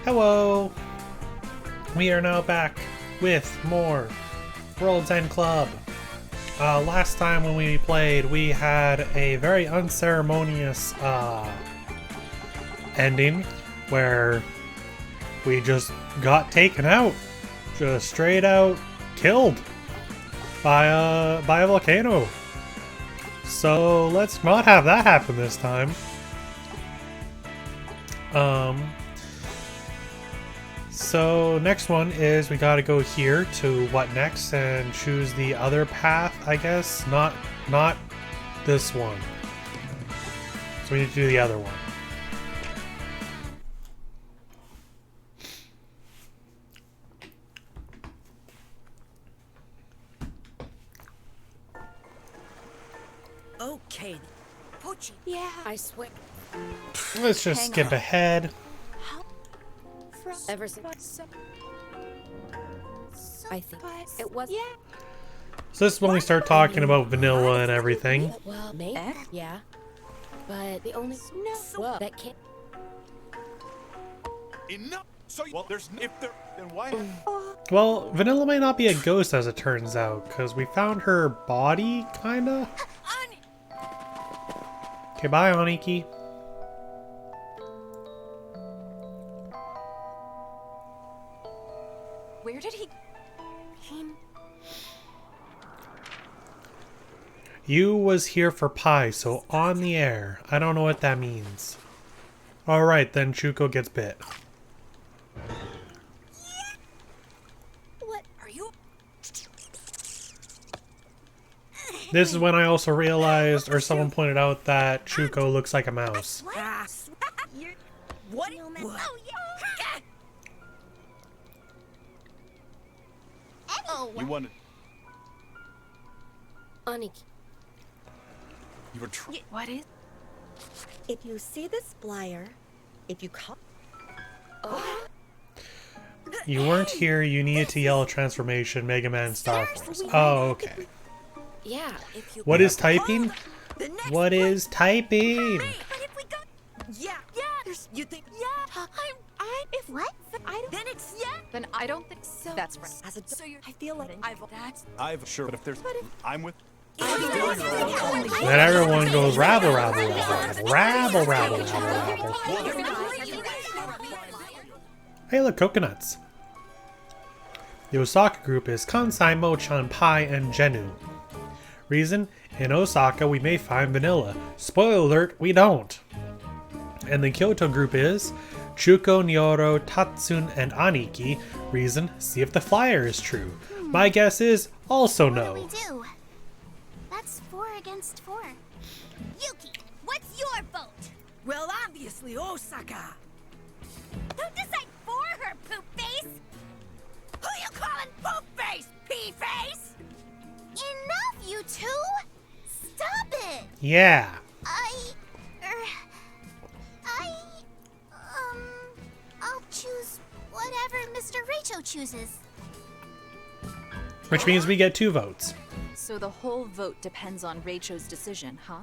Hello! We are now back with more World's End Club. Last time when we played, we had a very unceremonious ending where we just got taken out. Just straight out killed by a volcano. So let's not have that happen this time. So next one is we gotta go here to what next and choose the other path, I guess. Not this one. So we need to do the other one. Okay. Pochi. Yeah. I swear. Let's just skip ahead. Ever since I think it was. Yeah. So this is when we start talking about vanilla and everything. Well, maybe. Yeah. But the only well that can't. Enough. So well, there's if there then why? Well, Vanilla may not be a ghost as it turns out, because we found her body, kinda. Okay, bye, Aniki. Where did he? You was here for pie, so on the air. I don't know what that means. Alright, then Chuko gets bit. What are you? This is when I also realized, or someone pointed out, that Chuko looks like a mouse. What? What? Oh yeah. Oh, You wanted. Aniki. You were. what is? If you see this flyer, if you call... You weren't here, you needed to yell transformation, Mega Man Star Force. Oh, okay. Yeah. If you What is typing? the next What is typing? But if we go, yeah. There's, you think? Yeah. If what? Then it's yeah. Then I don't think so. That's right. As a, So you're. I feel like I've sure, but if there's, I'm with. Then everyone goes rabble, rabble, rabble, rabble, rabble, rabble, rabble. Hey, look, coconuts. The Osaka group is Kansai, Mochan, Pai, and Genu. Reason? In Osaka, we may find vanilla. Spoiler alert, we don't. And the Kyoto group is Chuko, Nyoro, Tatsun, and Aniki. Reason? See if the flyer is true. My guess is also no. What do we do? That's 4 against 4. Yuki, what's your vote? Well, obviously Osaka. Don't decide for her, poop face! Who you calling poop face, pea face? Enough, you two! Stop it! Yeah. I'll choose whatever Mr. Rachel chooses. Which means we get 2 votes. So the whole vote depends on Rachel's decision, huh?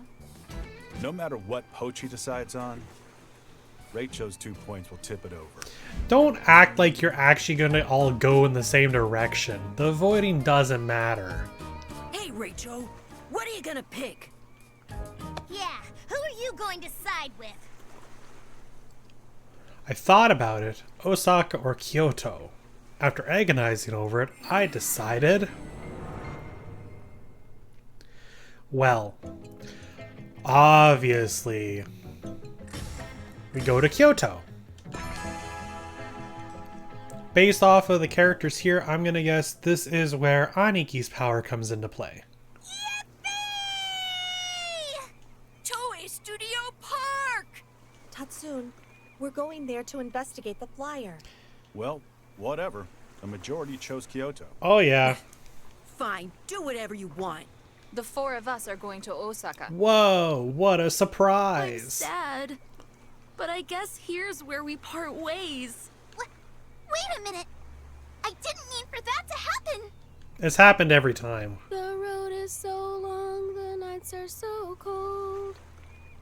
No matter what Pochi decides on, Rachel's 2 points will tip it over. Don't act like you're actually gonna all go in the same direction. The voting doesn't matter. Hey, Rachel, what are you gonna pick? Yeah, who are you going to side with? I thought about it, Osaka or Kyoto. After agonizing over it, I decided... Well, obviously, we go to Kyoto. Based off of the characters here, I'm gonna guess this is where Aniki's power comes into play. Toei Studio Park! Tatsun, we're going there to investigate the flyer. Well, whatever. The majority chose Kyoto. Oh yeah. Fine, do whatever you want. The 4 of us are going to Osaka. Whoa, what a I'm surprise. sad, but I guess here's where we part ways. Wait a minute! I didn't mean for that to happen! It's happened every time. The road is so long, the nights are so cold.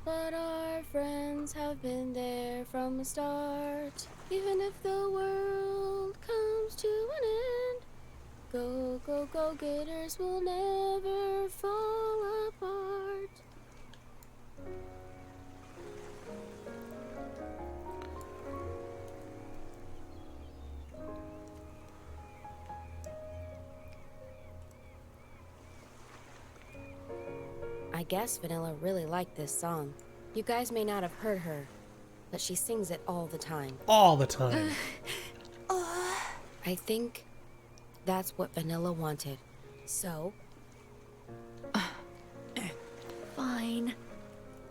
But our friends have been there from the start. Even if the world comes to an end, go, go, go getters will never fall apart. I guess Vanilla really liked this song. You guys may not have heard her, but she sings it all the time. All the time. I think that's what Vanilla wanted. So, Fine.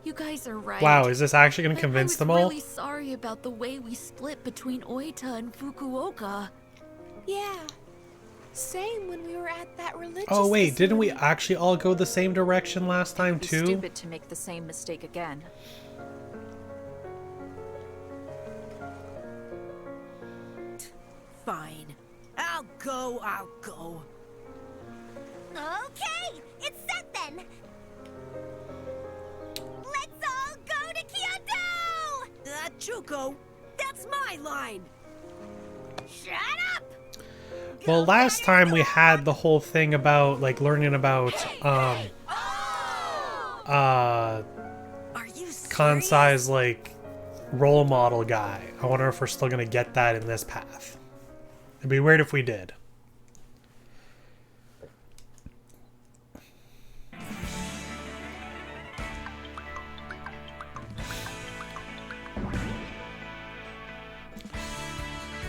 You guys are right. Wow, is this actually going to convince them all? I was really sorry about the way we split between Oita and Fukuoka. Yeah. Same when we were at that religious Oh wait, didn't we facility. actually all go the same direction last time It'd be too? stupid to make the same mistake again. Fine. I'll go. Okay, it's set then. Let's all go to Kyoto! Chuko, that's my line. Shut up! Well, last time we had the whole thing about like learning about Are you serious? Kansai's like role model guy. I wonder if we're still gonna get that in this path. It'd be weird if we did.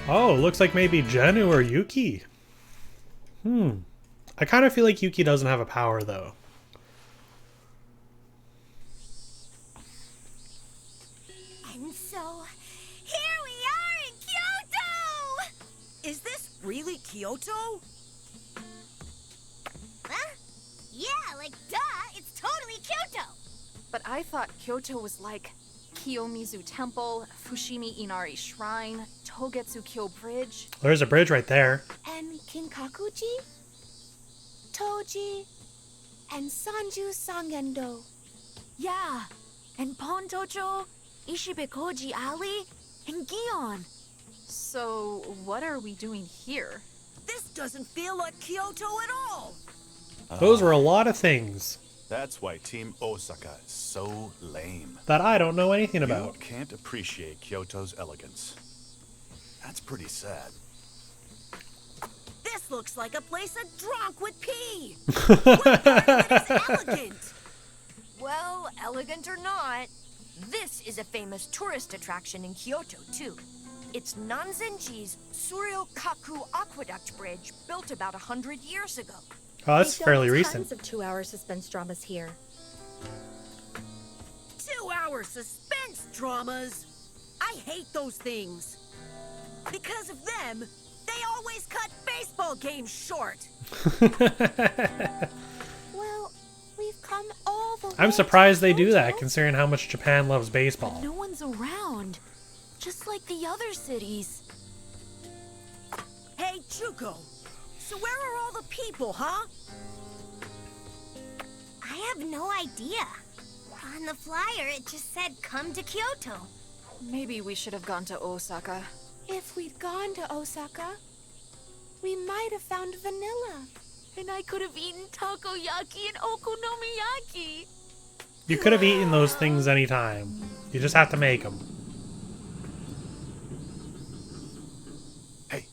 Oh, looks like maybe Jenu or Yuki. I kind of feel like Yuki doesn't have a power though. And so, here we are in Kyoto! Is this really Kyoto? Huh? Yeah, like duh, it's totally Kyoto! But I thought Kyoto was like Kiyomizu Temple, Fushimi Inari Shrine, Togetsu-kyo Bridge. There's a bridge right there. And Kinkakuji, Toji, and Sanju Sangendo. Yeah, and Pontocho, Ishibekoji Alley, and Gion. So, what are we doing here? This doesn't feel like Kyoto at all. Those were a lot of things That's why Team Osaka is so lame. that I don't know anything about. You can't appreciate Kyoto's elegance. That's pretty sad. This looks like a place a drunk would pee. What part of it is elegant? Well, elegant or not, this is a famous tourist attraction in Kyoto, too. It's Nanzenji's Suryo-kaku Aqueduct Bridge, built about 100 years ago. Oh, that's They fairly filmed recent. Tons of 2-hour suspense dramas here. 2-hour suspense dramas. I hate those things. Because of them, they always cut baseball games short. Well, we've come all the way. I'm surprised to they do that, Kyoto. considering how much Japan loves baseball. No one's around, just like the other cities. Hey, Chuko. So where are all the people, huh? I have no idea. On the flyer, it just said come to Kyoto. Maybe we should have gone to Osaka. If we'd gone to Osaka, we might have found Vanilla. And I could have eaten takoyaki and okonomiyaki. You could have eaten those things anytime. You just have to make them. Hey,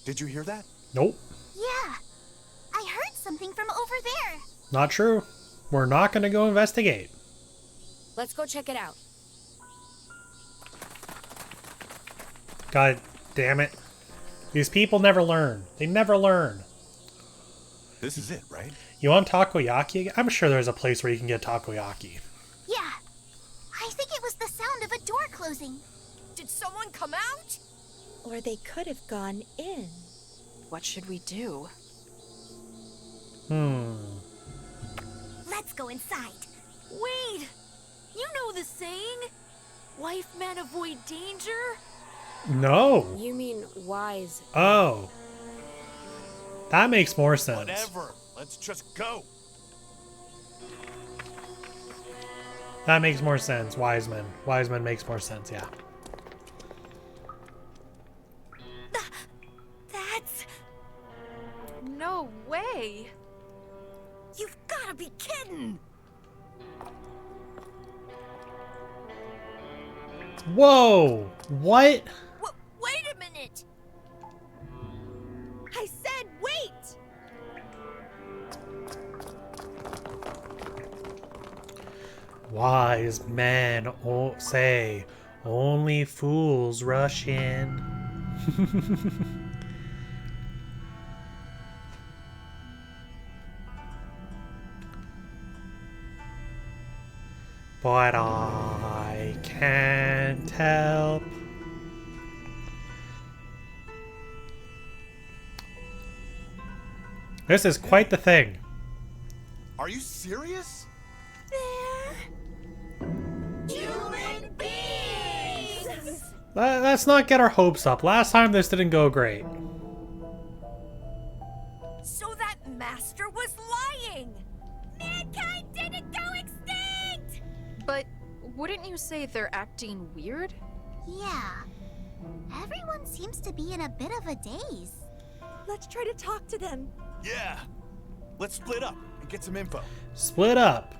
did you hear that? Nope, Yeah, I heard something from over there. not true. We're not going to go investigate. let's go check it out. God damn it. These people never learn. They never learn. This is it, right? You want takoyaki again? I'm sure there's a place where you can get takoyaki. Yeah, I think it was the sound of a door closing. Did someone come out? Or they could have gone in. What should we do? Let's go inside. Wait! You know the saying? Wife man avoid danger? No. You mean wise? Oh. That makes more sense. Whatever. Let's just go. That makes more sense. Wiseman. Wiseman makes more sense, yeah. That's... No way! You've gotta be kidding! Whoa! What? Wait a minute! I said wait! Wise men say only fools rush in. But I can't help. This is quite the thing. Are you serious? Human beings! Let's not get our hopes up. Last time this didn't go great. So that master was lying! Mankind didn't go extinct! But wouldn't you say they're acting weird? Yeah. Everyone seems to be in a bit of a daze. Let's try to talk to them. Yeah. Let's split up and get some info. Split up.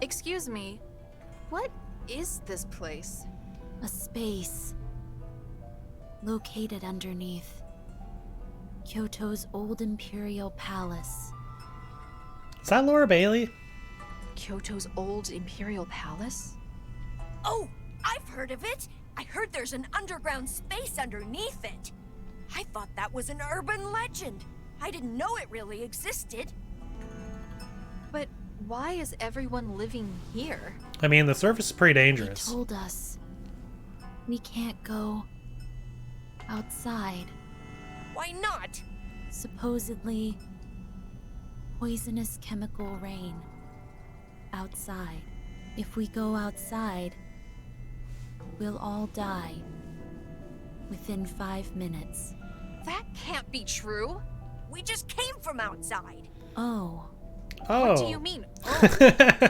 Excuse me, what is this place? A space located underneath Kyoto's old imperial palace. Is that Laura Bailey? Kyoto's old imperial palace? Oh, I've heard of it! I heard there's an underground space underneath it. I thought that was an urban legend. I didn't know it really existed. But why is everyone living here? I mean, the surface is pretty They dangerous. told us we can't go outside. Why not? Supposedly poisonous chemical rain outside. If we go outside, we'll all die within 5 minutes. That can't be true. We just came from outside. Oh, Oh. What do you mean? Oh,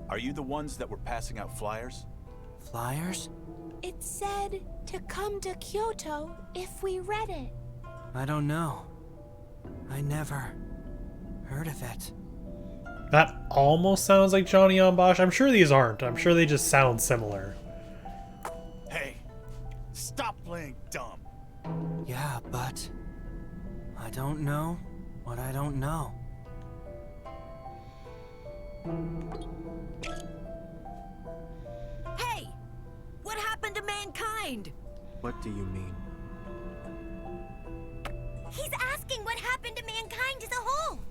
Are you the ones that were passing out flyers? Flyers? It said to come to Kyoto if we read it. I don't know. I never heard of it. That almost sounds like Johnny on Bosch. I'm sure these aren't. I'm sure they just sound similar. Hey, stop playing dumb. Yeah, but I don't know what I don't know. Hey! What happened to mankind? What do you mean? He's asking what happened to mankind as a whole.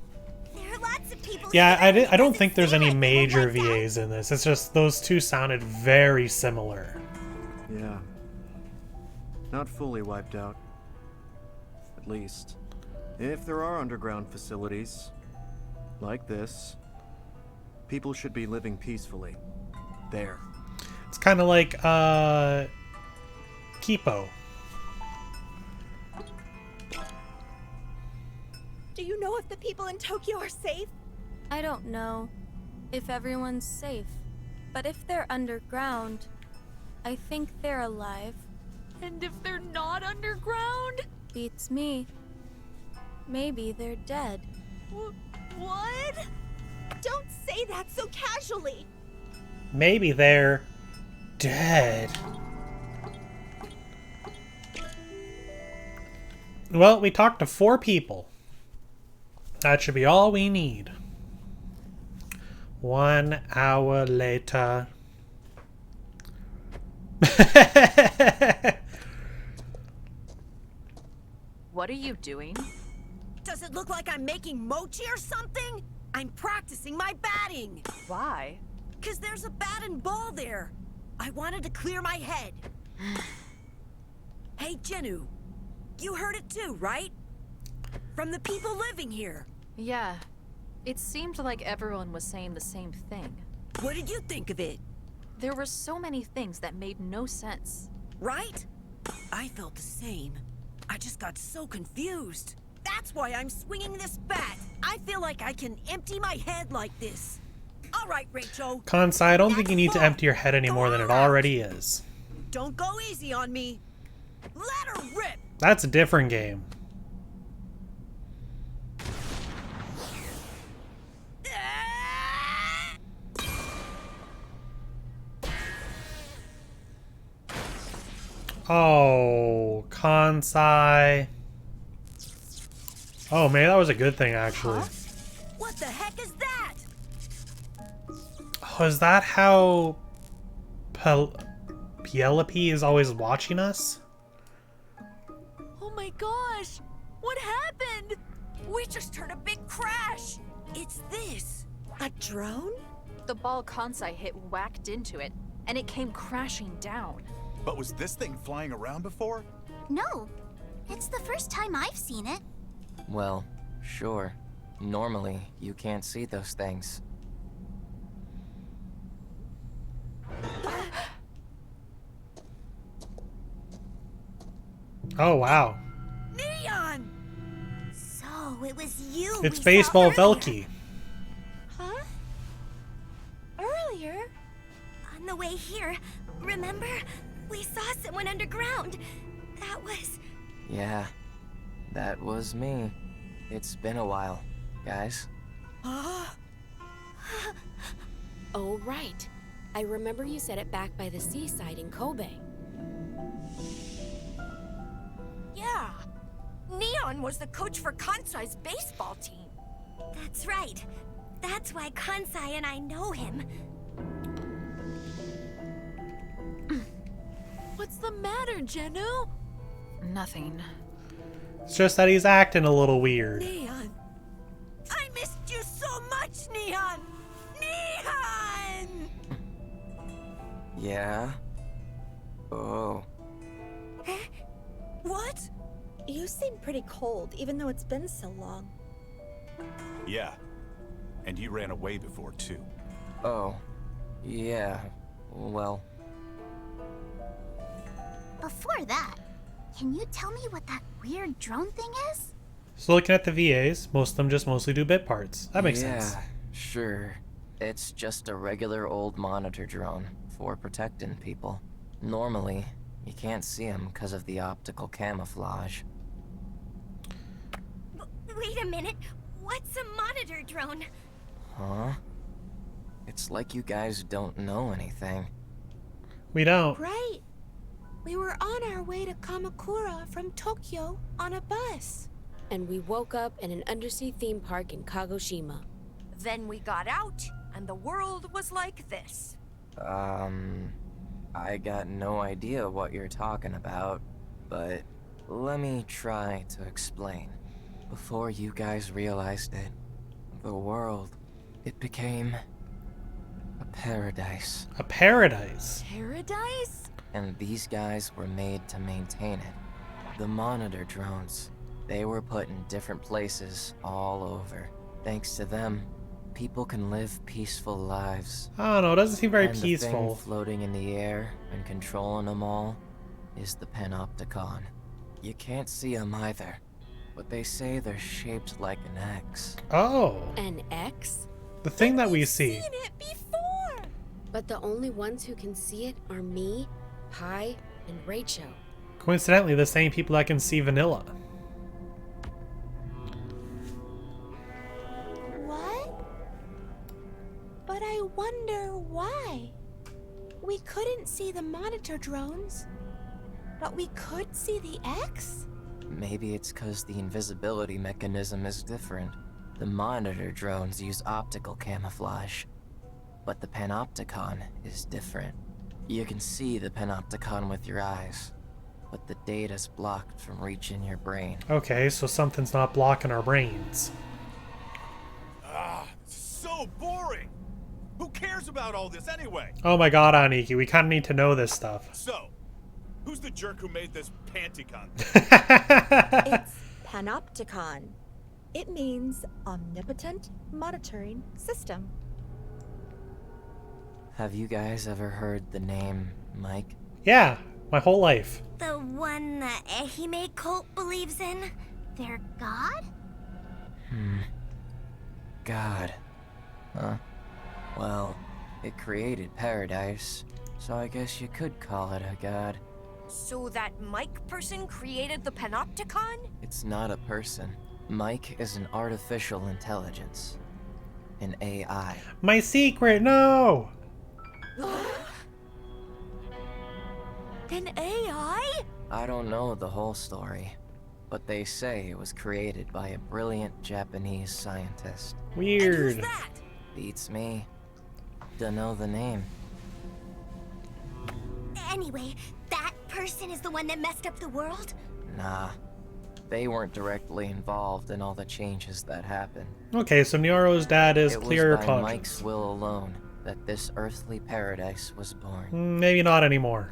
There are lots of people. Yeah, here I don't that think there's doesn't any seem like major they were like VAs in this. It's just those two sounded very similar. Yeah. Not fully wiped out. At least. If there are underground facilities, like this, people should be living peacefully. There. It's kind of like, Kipo. Do you know if the people in Tokyo are safe? I don't know if everyone's safe, but if they're underground, I think they're alive. and if they're not underground? Beats me. Maybe they're dead. What? Don't say that so casually. Maybe they're dead. Well, we talked to 4 people. That should be all we need. 1 hour later. What are you doing? Does it look like I'm making mochi or something? I'm practicing my batting. Why? 'Cause there's a bat and ball there. I wanted to clear my head. Hey, Jinu. You heard it too, right? From the people living here. Yeah. It seemed like everyone was saying the same thing. What did you think of it? There were so many things that made no sense. Right? I felt the same. I just got so confused. That's why I'm swinging this bat. I feel like I can empty my head like this. All right, Rachel. Kansai, I don't think you need to empty your head any more than it already is. Don't go easy on me. Let her rip. That's a different game. Oh, Kansai. Oh, man, that was a good thing, actually. Huh? What the heck is that? Oh, is that how Penelope is always watching us? Oh my gosh! What happened? We just heard a big crash. It's this. A drone? The ball Kansai hit whacked into it, and it came crashing down. But was this thing flying around before? No, it's the first time I've seen it. Well, sure. Normally, you can't see those things. Oh, wow. Neon! So, it was you It's we Baseball saw earlier. Velky. Huh? Earlier? On the way here, remember? We saw someone underground. That was... Yeah, that was me. It's been a while, guys. Ah! Oh, right. I remember you said it back by the seaside in Kobe. Yeah. Neon was the coach for Kansai's baseball team. That's right. That's why Kansai and I know him. What's the matter, Genu? Nothing. It's just that he's acting a little weird. Neon. I missed you so much, Neon! Neon! Yeah? Oh. What? You seem pretty cold, even though it's been so long. Yeah. And you ran away before, too. Oh. Yeah. Well. Before that, can you tell me what that weird drone thing is? So looking at the VAs, most of them just mostly do bit parts. That makes sense. Yeah, sure. It's just a regular old monitor drone for protecting people. Normally, you can't see them because of the optical camouflage. Wait a minute. What's a monitor drone? Huh? It's like you guys don't know anything. We don't. Right. We were on our way to Kamakura from Tokyo on a bus. And we woke up in an undersea theme park in Kagoshima. Then we got out, and the world was like this. I got no idea what you're talking about, but let me try to explain. Before you guys realized it, the world, it became a paradise. A paradise? Paradise? And these guys were made to maintain it. The monitor drones, they were put in different places all over. Thanks to them, people can live peaceful lives. I don't know, it doesn't seem very and peaceful. The thing floating in the air and controlling them all is the Panopticon. You can't see them either, but they say they're shaped like an X. Oh. An X? The thing that we see. Seen it before. But the only ones who can see it are me, Pi, and Rachel. Coincidentally, the same people that can see Vanilla. What? But I wonder why. We couldn't see the monitor drones, but we could see the X? Maybe it's because the invisibility mechanism is different. The monitor drones use optical camouflage, but the Panopticon is different. You can see the Panopticon with your eyes, but the data's blocked from reaching your brain. Okay, so something's not blocking our brains. Ah, so boring! Who cares about all this anyway? Oh my god, Aniki, we kind of need to know this stuff. So, who's the jerk who made this Panticon? It's Panopticon. It means omnipotent monitoring system. Have you guys ever heard the name Mike? Yeah, my whole life. The one the Ehime cult believes in? Their god? God. Huh? Well, it created paradise, so I guess you could call it a god. So that Mike person created the Panopticon? It's not a person. Mike is an artificial intelligence. An AI. My secret, no! An AI? I don't know the whole story, but they say it was created by a brilliant Japanese scientist. Weird. Who's that? Beats me. Dunno the name. Anyway, that person is the one that messed up the world? Nah. They weren't directly involved in all the changes that happened. Okay, so Nyaro's dad is clear It was by conscience. Mike's will alone that this earthly paradise was born. Maybe not anymore.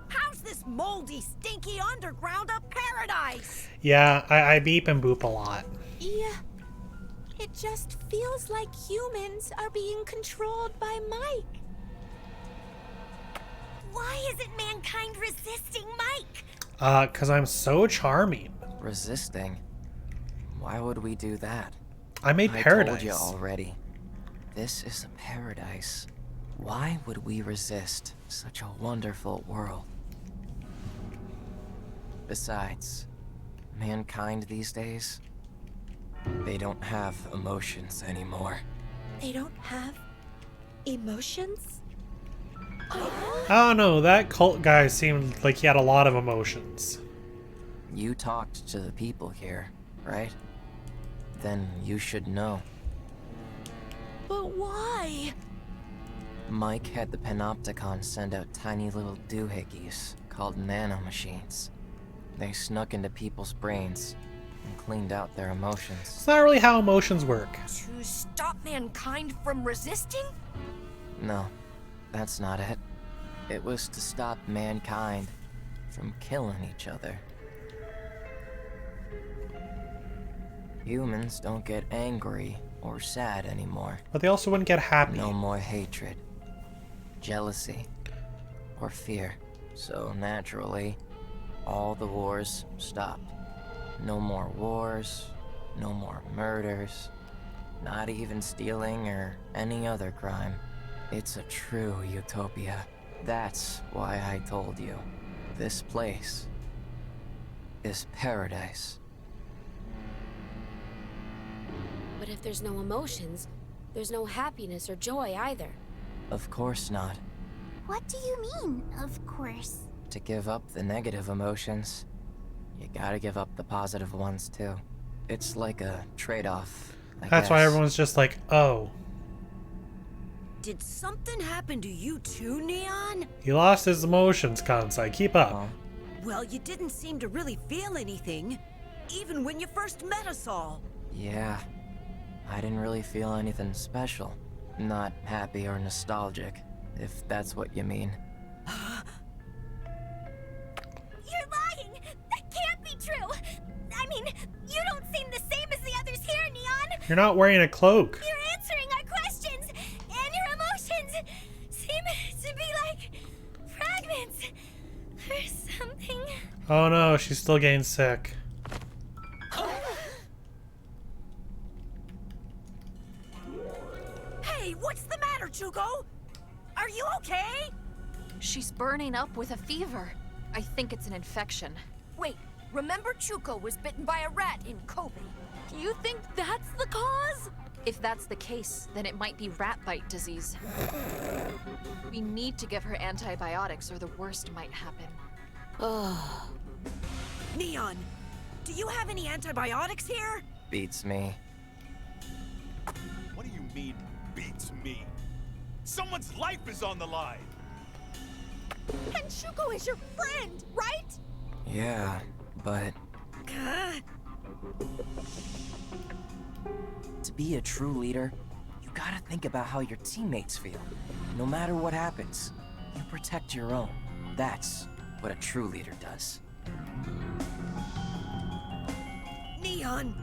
How's this moldy, stinky underground a paradise? Yeah, I beep and boop a lot. Yeah. It just feels like humans are being controlled by Mike. Why isn't mankind resisting Mike? 'Cause I'm so charming. Resisting? Why would we do that? I made I paradise. told you already. This is a paradise. Why would we resist such a wonderful world? Besides, mankind these days, they don't have emotions anymore. They don't have emotions? I don't know, that cult guy seemed like he had a lot of emotions. You talked to the people here, right? Then you should know. But why? Mike had the Panopticon send out tiny little doohickeys called nanomachines. They snuck into people's brains and cleaned out their emotions. It's not really how emotions work. To stop mankind from resisting? No, that's not it. It was to stop mankind from killing each other. Humans don't get angry or sad anymore. But they also wouldn't get happy. No more hatred, jealousy, or fear. So naturally, all the wars stopped. No more wars, no more murders, not even stealing or any other crime. It's a true utopia. That's why I told you. This place is paradise. But if there's no emotions, there's no happiness or joy either. Of course not. What do you mean, of course? To give up the negative emotions, you gotta give up the positive ones too. It's like a trade-off, I That's why guess. everyone's just like, oh. Did something happen to you too, Neon? He lost his emotions, Kansai. Keep up. Huh? Well, you didn't seem to really feel anything, even when you first met us all. Yeah. I didn't really feel anything special. Not happy or nostalgic, if that's what you mean. You're lying! That can't be true! I mean, you don't seem the same as the others here, Neon! You're not wearing a cloak. You're answering our questions, and your emotions seem to be like fragments or something. Oh no, she's still getting sick. Hey, what's the matter, Chuko? Are you okay? She's burning up with a fever. I think it's an infection. Wait, remember Chuko was bitten by a rat in Kobe? You think that's the cause? If that's the case, then it might be rat bite disease. We need to give her antibiotics or the worst might happen. Neon, do you have any antibiotics here? Beats me. What do you mean, beats me? Someone's life is on the line! And Shuko is your friend, right? Yeah, but to be a true leader, you gotta think about how your teammates feel. No matter what happens, you protect your own. That's what a true leader does. Neon, son.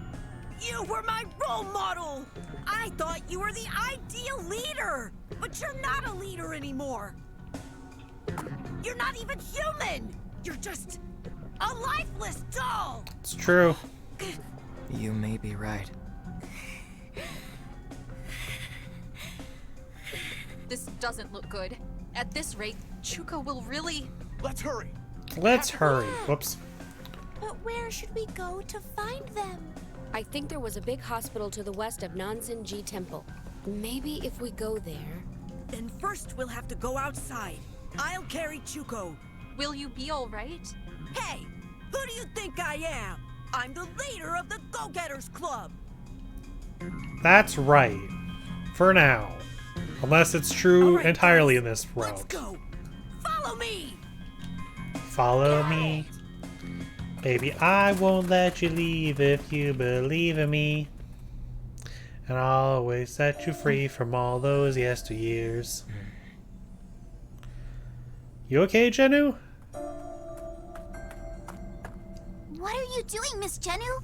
You were my role model. I thought you were the ideal leader, but you're not a leader anymore. You're not even human. You're just a lifeless doll. It's true. You may be right. This doesn't look good. At this rate, Chuko will really... Let's hurry. Let's hurry. Whoops. But where should we go to find them? I think there was a big hospital to the west of Untitled Temple. Maybe if we go there... Then first we'll have to go outside. I'll carry Chuko. Will you be all right? Hey, who do you think I am? I'm the leader of the Go-Getters Club. That's right. For now. Unless it's true All right, entirely guys, in this route. Let's go. Follow me. Follow me. Baby, I won't let you leave if you believe in me. And I'll always set you free from all those yesteryears. You okay, Jenu? What are you doing, Miss Jenu?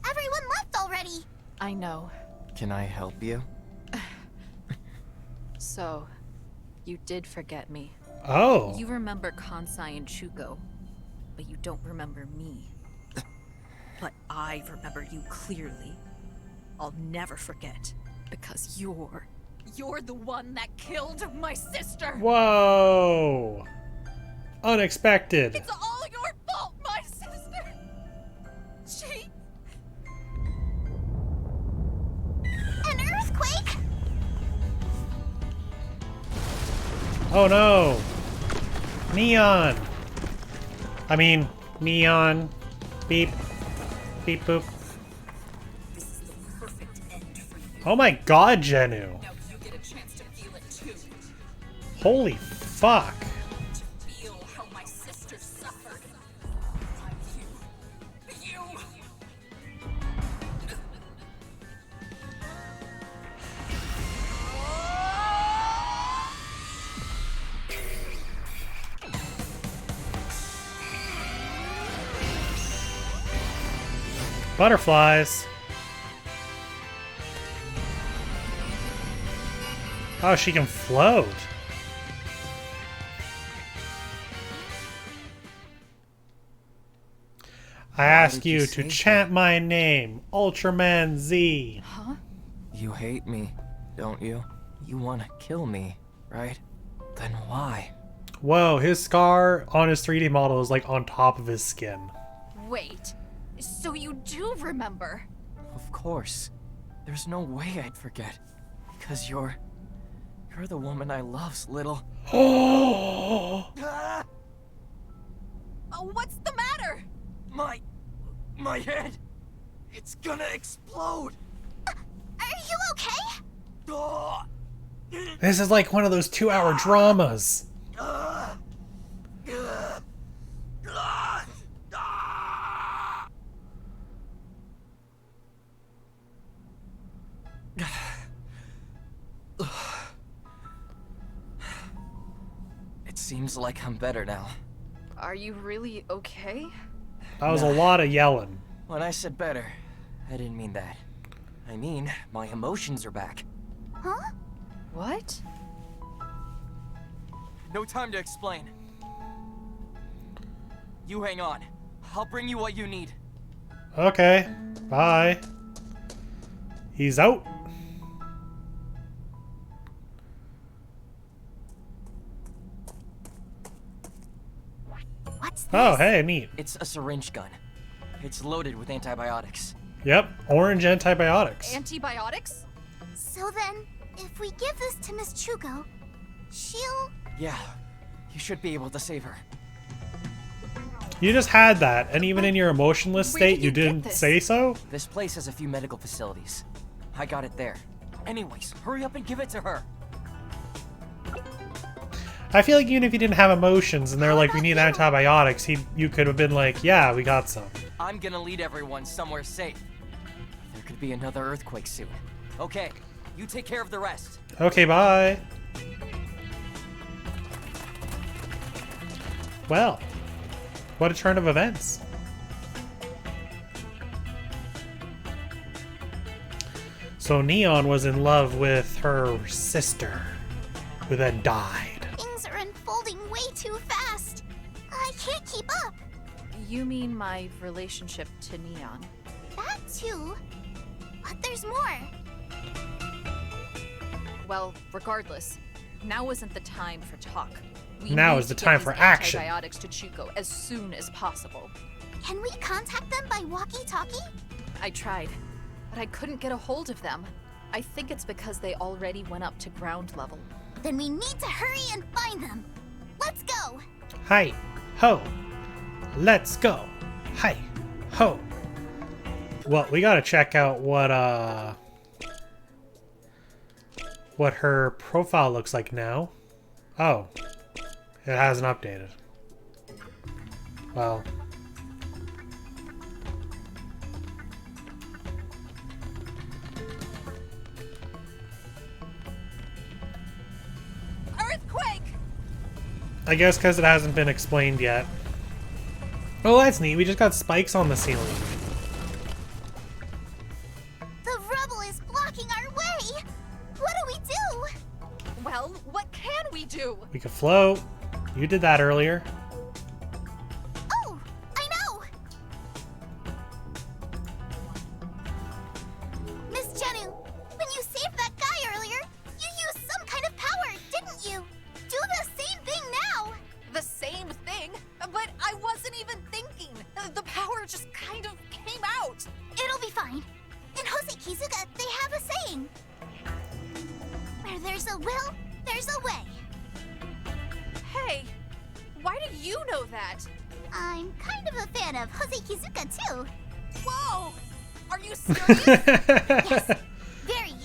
Everyone left already. I know. Can I help you? So, you did forget me. Oh. You remember Kansai and Chuko, but you don't remember me. But I remember you clearly. I'll never forget, because you're the one that killed my sister! Whoa. Unexpected. It's all your fault, my sister! She... An earthquake? Oh no. Neon. I mean, neon. Beep. Beep boop. This is the perfect end for you. Oh my god, Jenu. Now you get a chance to feel it too. Holy fuck. To feel how my sister suffered. I'm you. Butterflies. Oh, she can float. I ask you to chant my name, Ultraman Z. Huh? You hate me, don't you? You want to kill me, right? Then why? Whoa, his scar on his 3D model is like on top of his skin. Wait. So you do remember? Of course. There's no way I'd forget. Because you're the woman I love's little. Oh! What's the matter? My head! It's gonna explode! Are you okay? Oh. This is like one of those 2-hour dramas. It seems like I'm better now. Are you really okay? That was a lot of yelling. When I said better, I didn't mean that. I mean, my emotions are back. Huh? What? No time to explain. You hang on. I'll bring you what you need. Okay, bye. He's out. What's this? Oh, hey, neat. It's a syringe gun. It's loaded with antibiotics. Yep, orange antibiotics. Antibiotics? So then, if we give this to Miss Chuko, she'll... Yeah, you should be able to save her. You just had that, and even in your emotionless Where state, did you you get didn't this? say so? This place has a few medical facilities. I got it there. Anyways, hurry up and give it to her. I feel like even if you didn't have emotions and they're like, we need antibiotics, you could have been like, yeah, we got some. I'm gonna lead everyone somewhere safe. There could be another earthquake soon. Okay, you take care of the rest. Okay, bye. Well, what a turn of events. So Neon was in love with her sister, who then died. Things are unfolding way too fast. I can't keep up. You mean my relationship to Neon? That too. But there's more. Well, regardless, now isn't the time for talk. We Now need is the to get time these for action. Antibiotics to Chuko as soon as possible. Can we contact them by walkie-talkie? I tried, but I couldn't get a hold of them. I think it's because they already went up to ground level. Then we need to hurry and find them. Let's go. Hi, ho. Let's go. Hi, ho. Well, we gotta check out what her profile looks like now. Oh, it hasn't updated. Well. Earthquake! I guess because it hasn't been explained yet. Oh, that's neat. We just got spikes on the ceiling. The rubble is blocking our way. What do we do? Well, what can we do? We could float. You did that earlier. Oh, I know. Miss Jennu, when you saved that guy earlier, you used some kind of power, didn't you? Do the same thing now. The same thing? But I wasn't even thinking. The power just kind of came out. It'll be fine. In Jose Kizuka, they have a saying. Where there's a will, there's a way. Hey, why do you know that? I'm kind of a fan of Jose Kizuka, too. Whoa! Are you serious? Yes, very.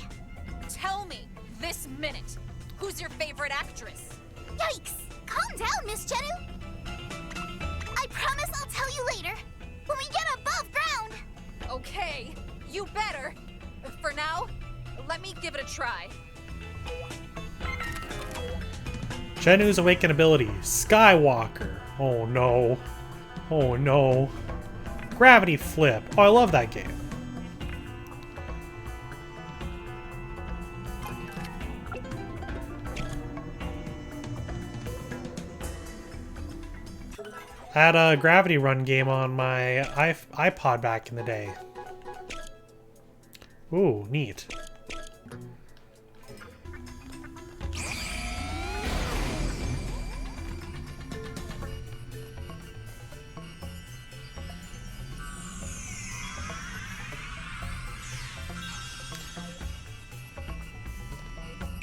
Tell me, this minute, who's your favorite actress? Yikes! Calm down, Miss Jennu. I promise I'll tell you later, when we get above ground. Okay, you better. For now, let me give it a try. Jennu's awakened ability. Skywalker. Oh no. Oh no. Gravity Flip. Oh, I love that game. I had a Gravity Run game on my iPod back in the day. Ooh, neat.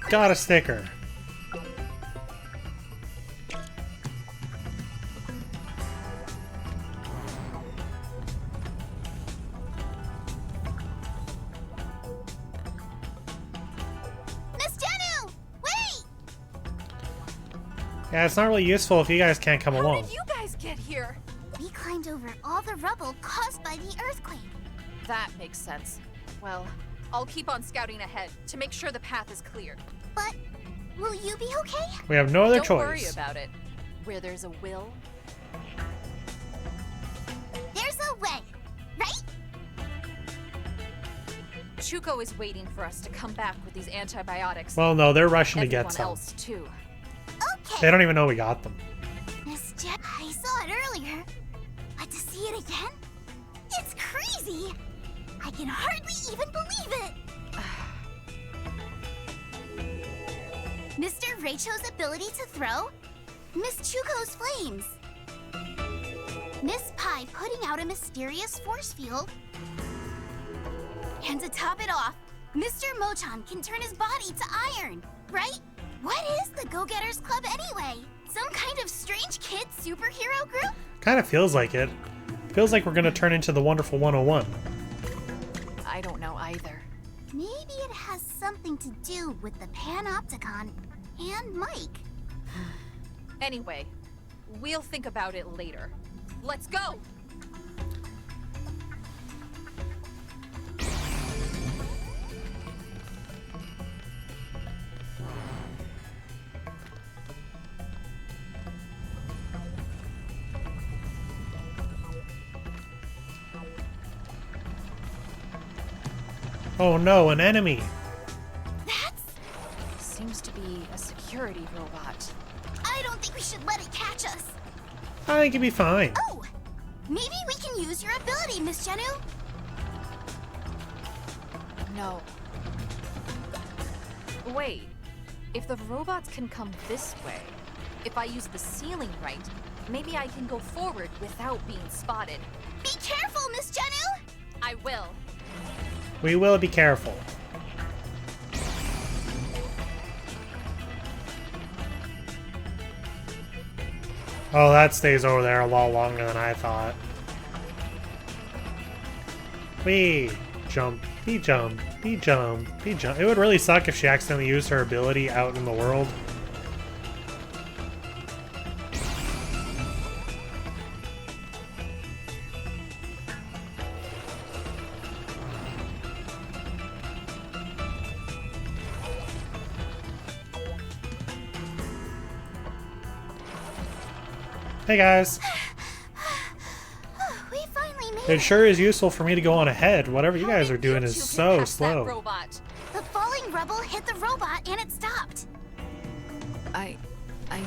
Got a sticker. Miss Jennu, wait! Yeah, it's not really useful if you guys can't come along. How did you guys get here? We climbed over all the rubble caused by the earthquake. That makes sense. Well, I'll keep on scouting ahead to make sure the path is clear. But will you be okay? We have no other Don't choice. worry about it. Where there's a will, There's a way, right? Chuko is waiting for us to come back with these antibiotics. Well, no, they're rushing to Everyone get some. else too. Okay. They don't even know we got them. Miss Jen, I saw it earlier, but to see it again, it's crazy. I can hardly even believe it. Mr. Reicho's ability to throw, Miss Chuko's flames, Miss Pai putting out a mysterious force field, and to top it off, Mr. Mochan can turn his body to iron, right? What is the Go-Getters Club anyway? Some kind of strange kid superhero group? Kind of feels like it. Feels like we're gonna turn into the Wonderful 101. I don't know either. Maybe it has something to do with the Panopticon and Mike. Anyway, we'll think about it later. Let's go! Oh no, an enemy. That's... Seems to be a security robot. I don't think we should let it catch us. I think it'd be fine. Oh! Maybe we can use your ability, Miss Jennu. No. Wait. If the robots can come this way, if I use the ceiling right, maybe I can go forward without being spotted. Be careful, Miss Jennu! I will. We will be careful. Oh, that stays over there a lot longer than I thought. Wee! Jump, be jump, be jump, be jump. It would really suck if she accidentally used her ability out in the world. Hey guys. We finally made It sure is useful for me to go on ahead. Whatever you guys are doing is so slow. Robot. The falling rubble hit the robot and it stopped. I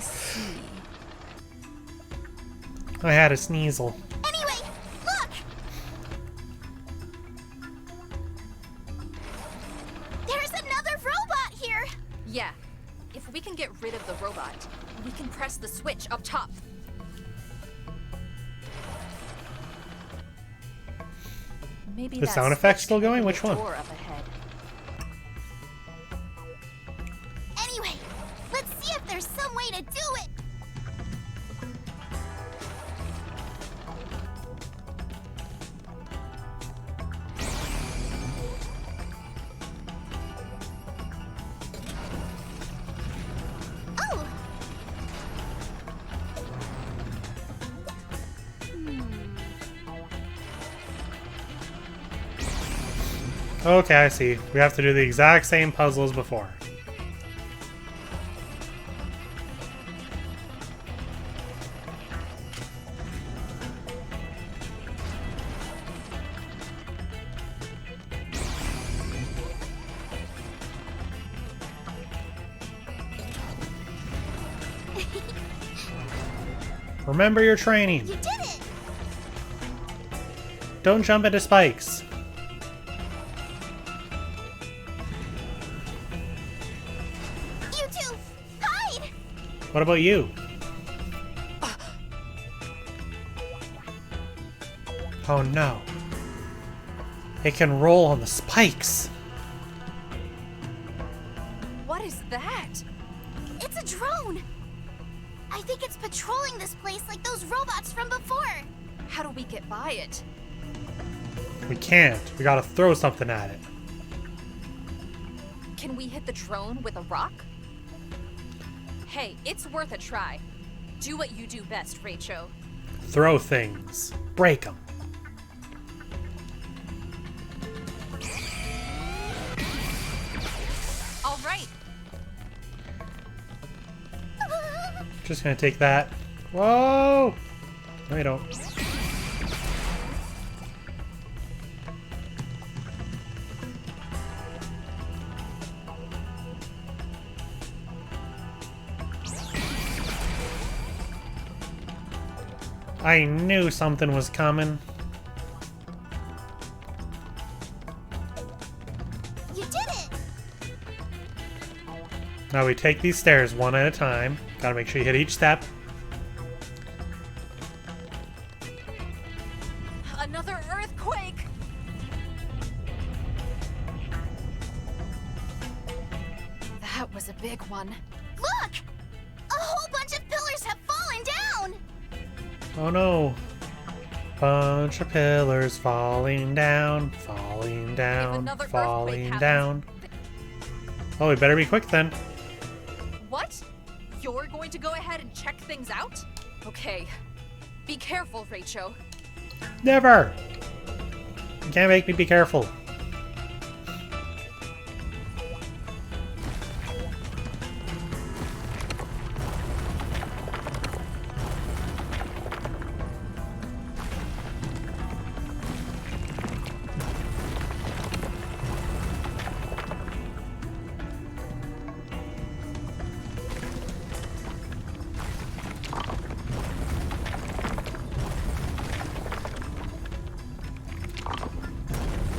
see. I had a sneasel. Anyway, look! There's another robot here! Yeah. If we can get rid of the robot, we can press the switch up top. Maybe The sound effect's still going? Which one? Door up ahead. Anyway, let's see if there's some way to do it! Oh! Okay, I see. We have to do the exact same puzzle as before. Remember your training. You did it! Don't jump into spikes. You two, hide! What about you? Oh no. It can roll on the spikes. What is that? It's a drone! I think it's patrolling this place like those robots from before. How do we get by it? We can't. We gotta throw something at it. Can we hit the drone with a rock? Hey, it's worth a try. Do what you do best, Rachel. Throw things. Break them. All right. Just gonna take that. Whoa! No, you don't. I knew something was coming. You did it! Now we take these stairs one at a time. Gotta make sure you hit each step. Another earthquake! That was a big one. Look! A whole bunch of pillars have fallen down! Oh no. Bunch of pillars falling down, another falling earthquake down. Oh, we better be quick then. What? You're going to go ahead and check things out? Okay. Be careful, Rachel. Never! You can't make me be careful.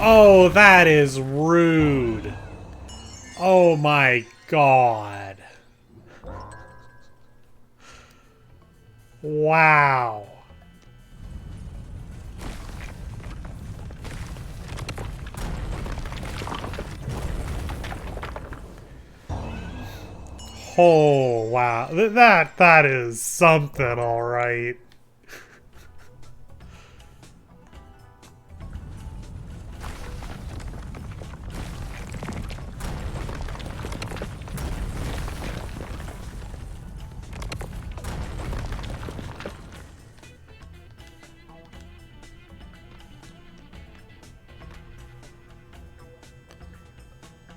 Oh, that is rude. Oh my god. Wow. Oh, wow. That is something, all right.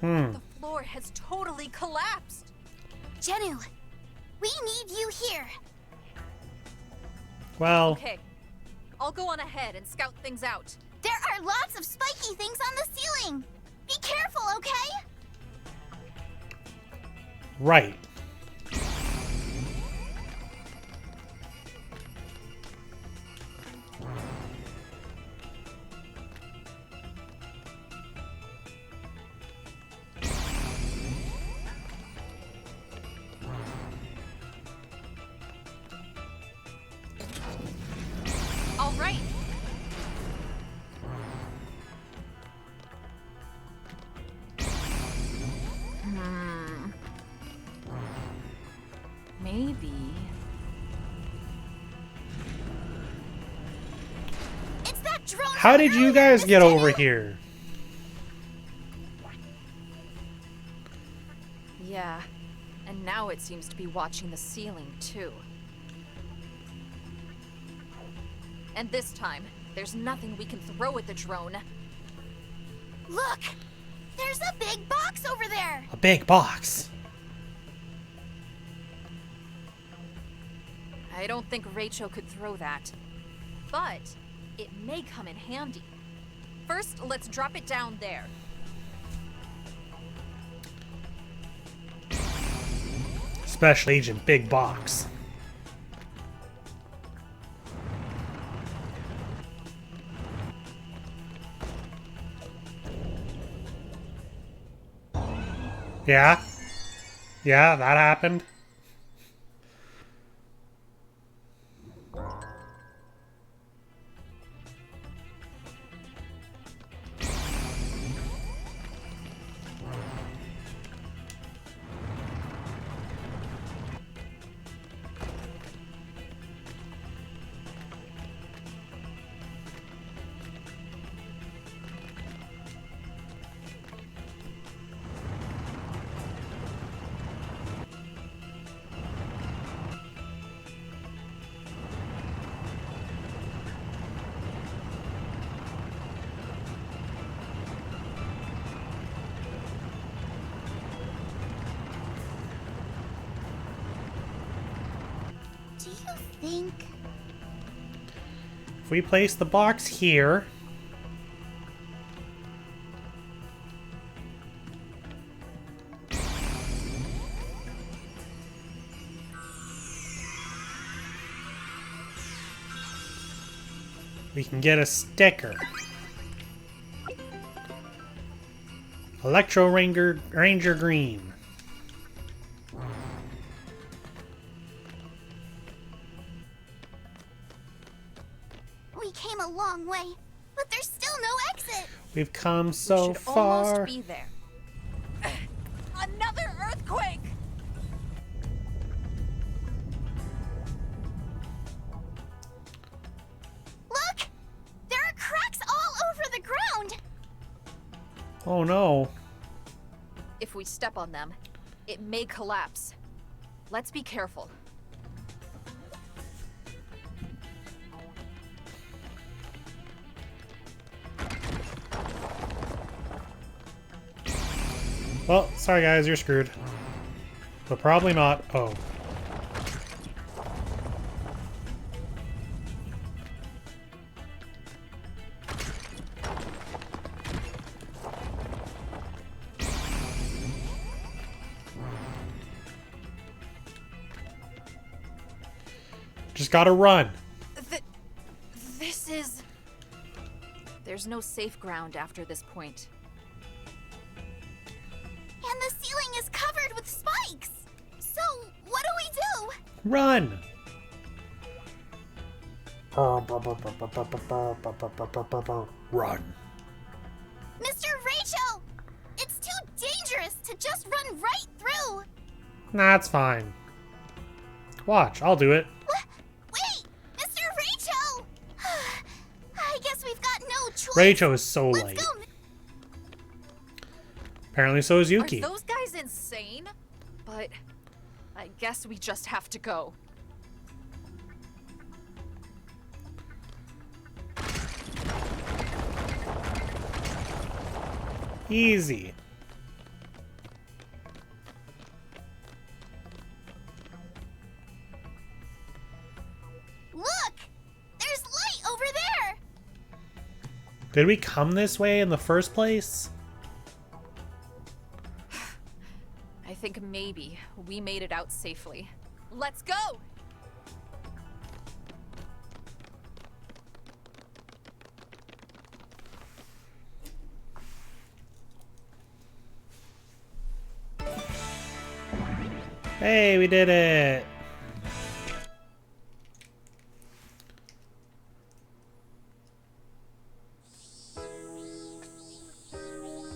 The floor has totally collapsed. Jennu, we need you here. Well, Okay, I'll go on ahead and scout things out. There are lots of spiky things on the ceiling. Be careful, okay? right. All right. Maybe. It's that drone. How did you guys get over here? Yeah, and now it seems to be watching the ceiling too. And this time, there's nothing we can throw at the drone. Look! There's a big box over there! A big box. I don't think Rachel could throw that. But it may come in handy. First, let's drop it down there. Special Agent Big Box. Yeah? Yeah, that happened. Do you think... If we place the box here... we can get a sticker. Electro Ranger Green. We came a long way, but there's still no exit. We've come so We should far. almost be there. Another earthquake! Look! There are cracks all over the ground. Oh no. If we step on them, it may collapse. Let's be careful. Well, sorry guys, you're screwed. But probably not. Oh. Just gotta run. This is... There's no safe ground after this point. And the ceiling is covered with spikes. So, what do we do? Run! Run. Mr. Rachel! It's too dangerous to just run right through. Nah, it's fine. Watch, I'll do it. Wait! Mr. Rachel! I guess we've got no choice. Rachel is so Let's light. go. Apparently so is Yuki. Are those guys insane? But I guess we just have to go. Easy. Look! There's light over there! Did we come this way in the first place? I think maybe we made it out safely. Let's go! Hey, we did it!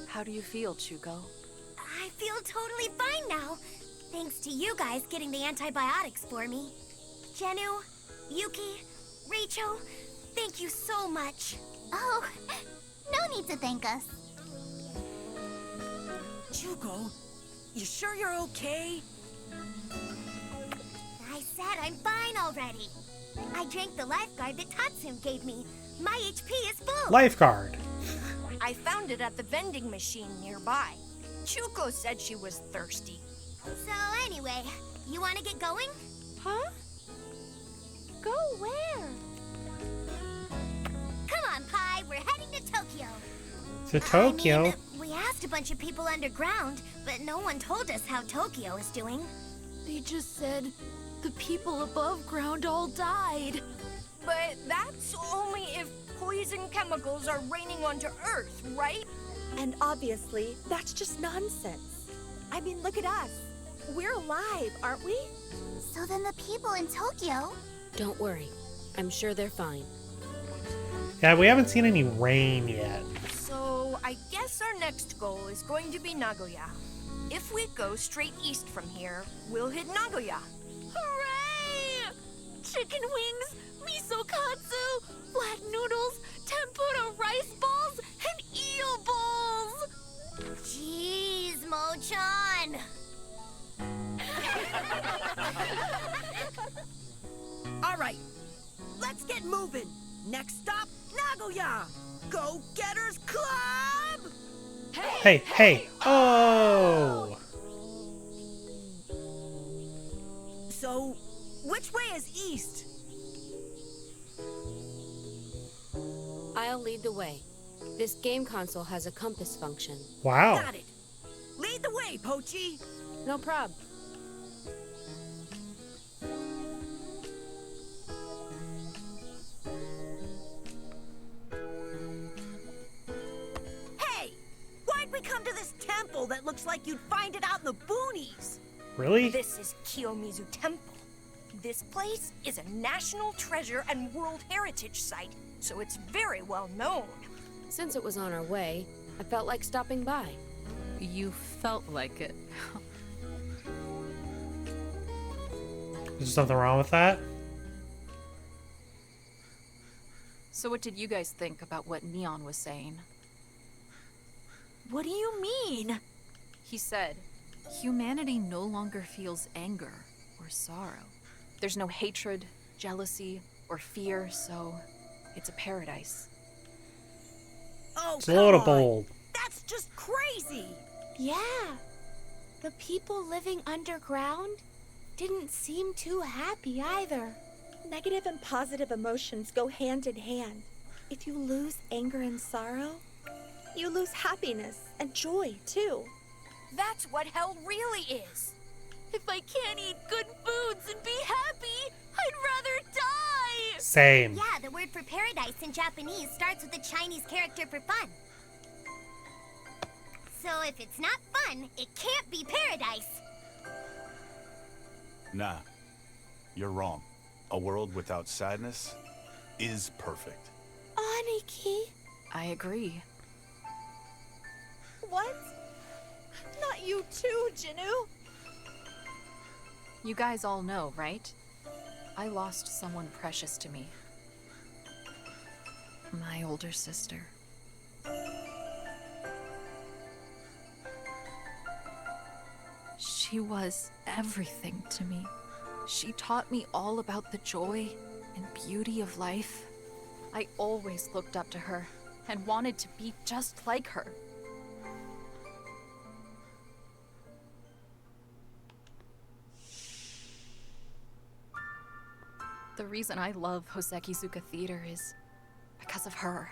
How do you feel, Chuko? I feel totally fine now. Thanks to you guys getting the antibiotics for me. Jennu, Yuki, Rachel, thank you so much. Oh, no need to thank us. Chuko, you sure you're okay? I said I'm fine already. I drank the lifeguard that Tatsum gave me. My HP is full. Lifeguard. I found it at the vending machine nearby. Chuko said she was thirsty. So anyway, you want to get going? Huh? Go where? Come on, Pi. We're heading to Tokyo. To Tokyo? I mean, we asked a bunch of people underground, but no one told us how Tokyo is doing. They just said the people above ground all died. But that's only if poison chemicals are raining onto Earth, right? And obviously, that's just nonsense. I mean, look at us. We're alive, aren't we? So then the people in Tokyo... Don't worry. I'm sure they're fine. Yeah, we haven't seen any rain yet. So I guess our next goal is going to be Nagoya. If we go straight east from here, we'll hit Nagoya. Hooray! Chicken wings, miso katsu, flat noodles, tempura rice balls, and eel balls! Jeez, Mo-chan! All right, let's get moving. Next stop, Nagoya. Go-Getters Club! Hey! Oh! So, which way is east? I'll lead the way. This game console has a compass function. Wow. Got it. Lead the way, Pochi. No prob. Hey, why'd we come to this temple that looks like you'd find it out in the boonies? Really? This is Kiyomizu Temple. This place is a national treasure and World Heritage Site, so it's very well known. Since it was on our way, I felt like stopping by. You felt like it. Is there something wrong with that? So what did you guys think about what Neon was saying? What do you mean? He said, humanity no longer feels anger or sorrow. There's no hatred, jealousy, or fear, so it's a paradise. Oh, It's a little come on. bold. That's just crazy. Yeah. The people living underground didn't seem too happy either. Negative and positive emotions go hand in hand. If you lose anger and sorrow, you lose happiness and joy too. That's what hell really is. If I can't eat good foods and be happy, I'd rather die! Same. Yeah, the word for paradise in Japanese starts with a Chinese character for fun. So if it's not fun, it can't be paradise. Nah, you're wrong. A world without sadness is perfect. Aniki. I agree. What? Not you too, Jinu. You guys all know, right? I lost someone precious to me. My older sister. She was everything to me. She taught me all about the joy and beauty of life. I always looked up to her and wanted to be just like her. The reason I love Hosekizuka Theater is because of her.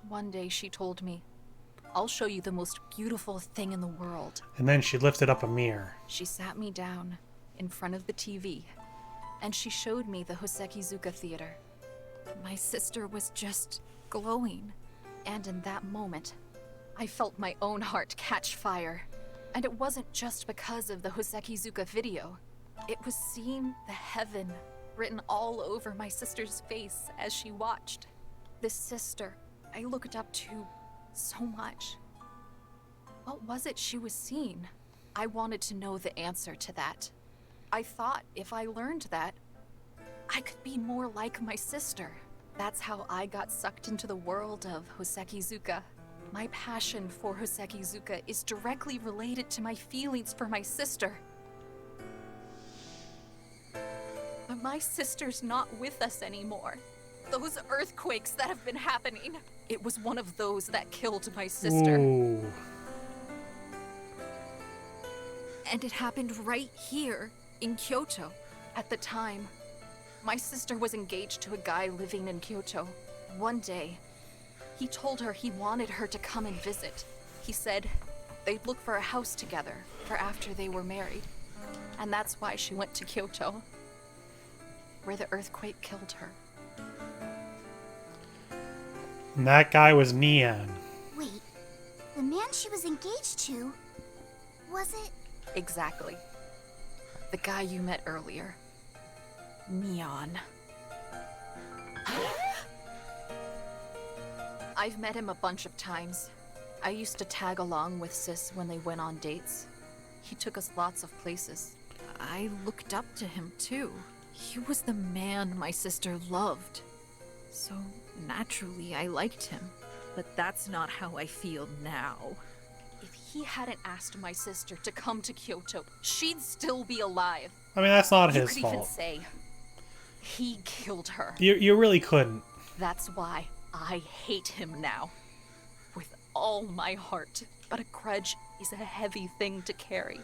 One day she told me, "I'll show you the most beautiful thing in the world." And then she lifted up a mirror. She sat me down in front of the TV, and she showed me the Hosekizuka Theater. My sister was just glowing, and in that moment, I felt my own heart catch fire. And it wasn't just because of the Hosekizuka video. It was seeing the heaven written all over my sister's face as she watched. This sister I looked up to so much. What was it she was seeing? I wanted to know the answer to that. I thought if I learned that, I could be more like my sister. That's how I got sucked into the world of Hosekizuka. My passion for Hosekizuka is directly related to my feelings for my sister. But my sister's not with us anymore. Those earthquakes that have been happening, it was one of those that killed my sister. Ooh. And it happened right here in Kyoto. At the time, my sister was engaged to a guy living in Kyoto. One day, he told her he wanted her to come and visit. He said they'd look for a house together for after they were married. And that's why she went to Kyoto, where the earthquake killed her. And that guy was Neon. Wait, the man she was engaged to, was it? Exactly. The guy you met earlier. Neon. I've met him a bunch of times. I used to tag along with Sis when they went on dates. He took us lots of places. I looked up to him too. He was the man my sister loved. So naturally I liked him. But that's not how I feel now. If he hadn't asked my sister to come to Kyoto, she'd still be alive. I mean, that's not You his could fault. even say he killed her. You really couldn't. That's why I hate him now. With all my heart. But a grudge is a heavy thing to carry.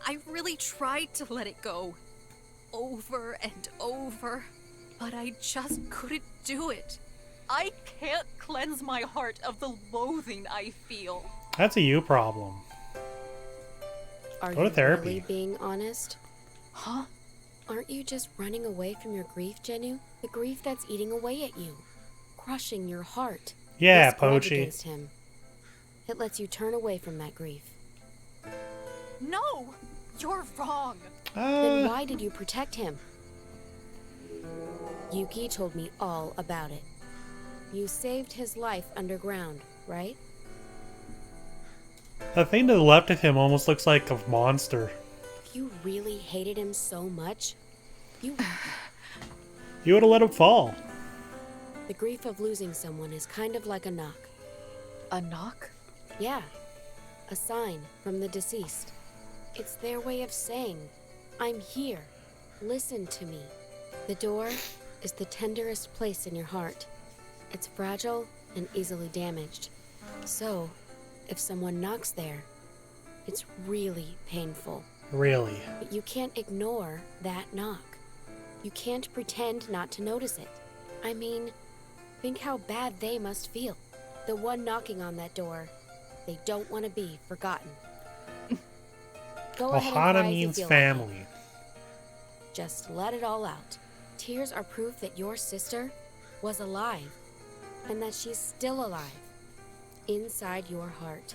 I really tried to let it go. Over and over. But I just couldn't do it. I can't cleanse my heart of the loathing I feel. That's a you problem. Are Go to you therapy. really being honest? Huh? Aren't you just running away from your grief, Jenu? The grief that's eating away at you, crushing your heart. Yeah, This grudge Pochi. against him. It lets you turn away from that grief. No! You're wrong! Then why did you protect him? Yuki told me all about it. You saved his life underground, right? The thing to the left of him almost looks like a monster. If you really hated him so much, you... You would have let him fall. The grief of losing someone is kind of like a knock. A knock? Yeah. A sign from the deceased. It's their way of saying, I'm here. Listen to me. The door is the tenderest place in your heart. It's fragile and easily damaged. So, if someone knocks there, it's really painful. Really. But you can't ignore that knock. You can't pretend not to notice it. I mean, think how bad they must feel. The one knocking on that door, they don't want to be forgotten. Go ahead and cry Ohana if you means feel like it. family. Just let it all out. Tears are proof that your sister was alive, and that she's still alive, inside your heart.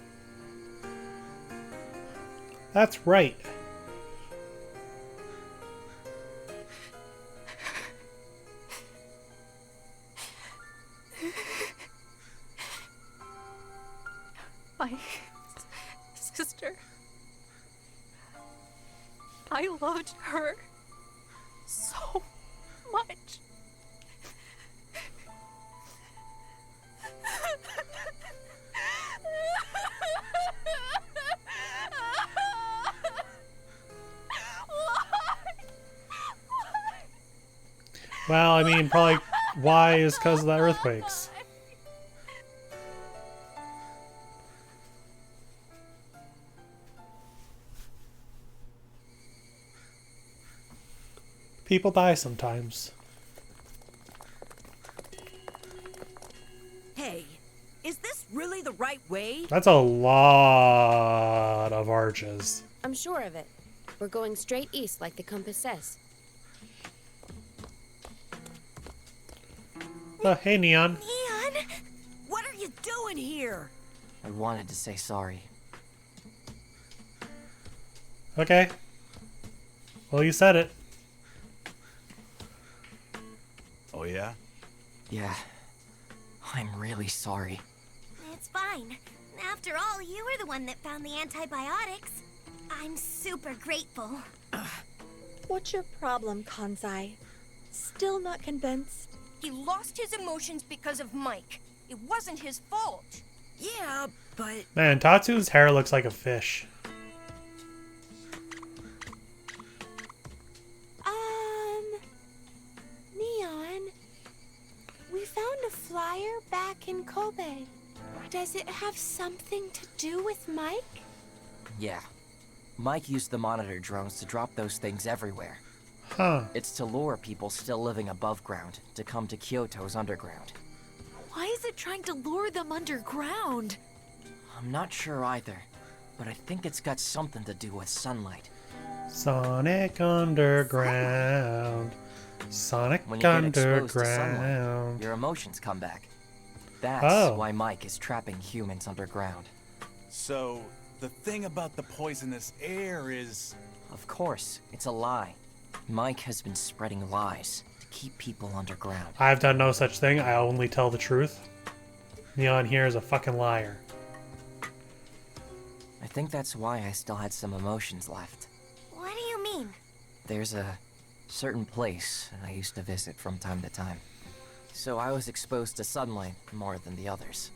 That's right. My sister. I loved her so much. Well, I mean, probably why is because of the earthquakes. People die sometimes. Hey, is this really the right way? That's a lot of arches. I'm sure of it. We're going straight east like the compass says. Hey, Neon. Neon? What are you doing here? I wanted to say sorry. Okay. Well, you said it. Oh, yeah? Yeah. I'm really sorry. It's fine. After all, you were the one that found the antibiotics. I'm super grateful. What's your problem, Kanzai? Still not convinced? He lost his emotions because of Mike. It wasn't his fault. Yeah, but... Man, Tatsu's hair looks like a fish. Neon, we found a flyer back in Kobe. Does it have something to do with Mike? Yeah. Mike used the monitor drones to drop those things everywhere. Huh. It's to lure people still living above ground to come to Kyoto's underground. Why is it trying to lure them underground? I'm not sure either, but I think it's got something to do with sunlight. Sonic Underground. Sonic When you get exposed to sunlight, Underground. your emotions come back. That's Oh. why Mike is trapping humans underground. So, the thing about the poisonous air is... Of course, it's a lie. Mike has been spreading lies to keep people underground. I've done no such thing. I only tell the truth. Neon here is a fucking liar. I think that's why I still had some emotions left. What do you mean? There's a certain place I used to visit from time to time. So I was exposed to sunlight more than the others.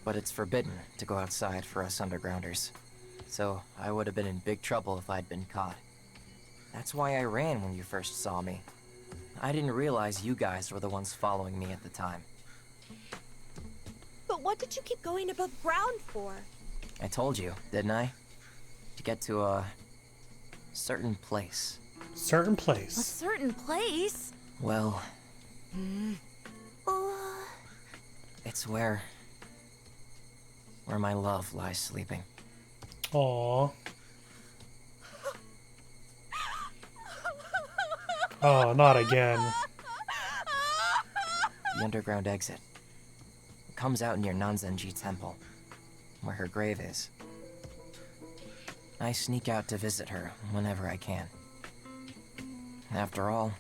But it's forbidden to go outside for us undergrounders. So I would have been in big trouble if I'd been caught. That's why I ran when you first saw me. I didn't realize you guys were the ones following me at the time. But what did you keep going above ground for? I told you, didn't I? To get to a certain place. Certain A place. certain place? Well, it's where my love lies sleeping. Aww. Oh, not again. The underground exit. It comes out near Untitled Temple, where her grave is. I sneak out to visit her whenever I can. After all,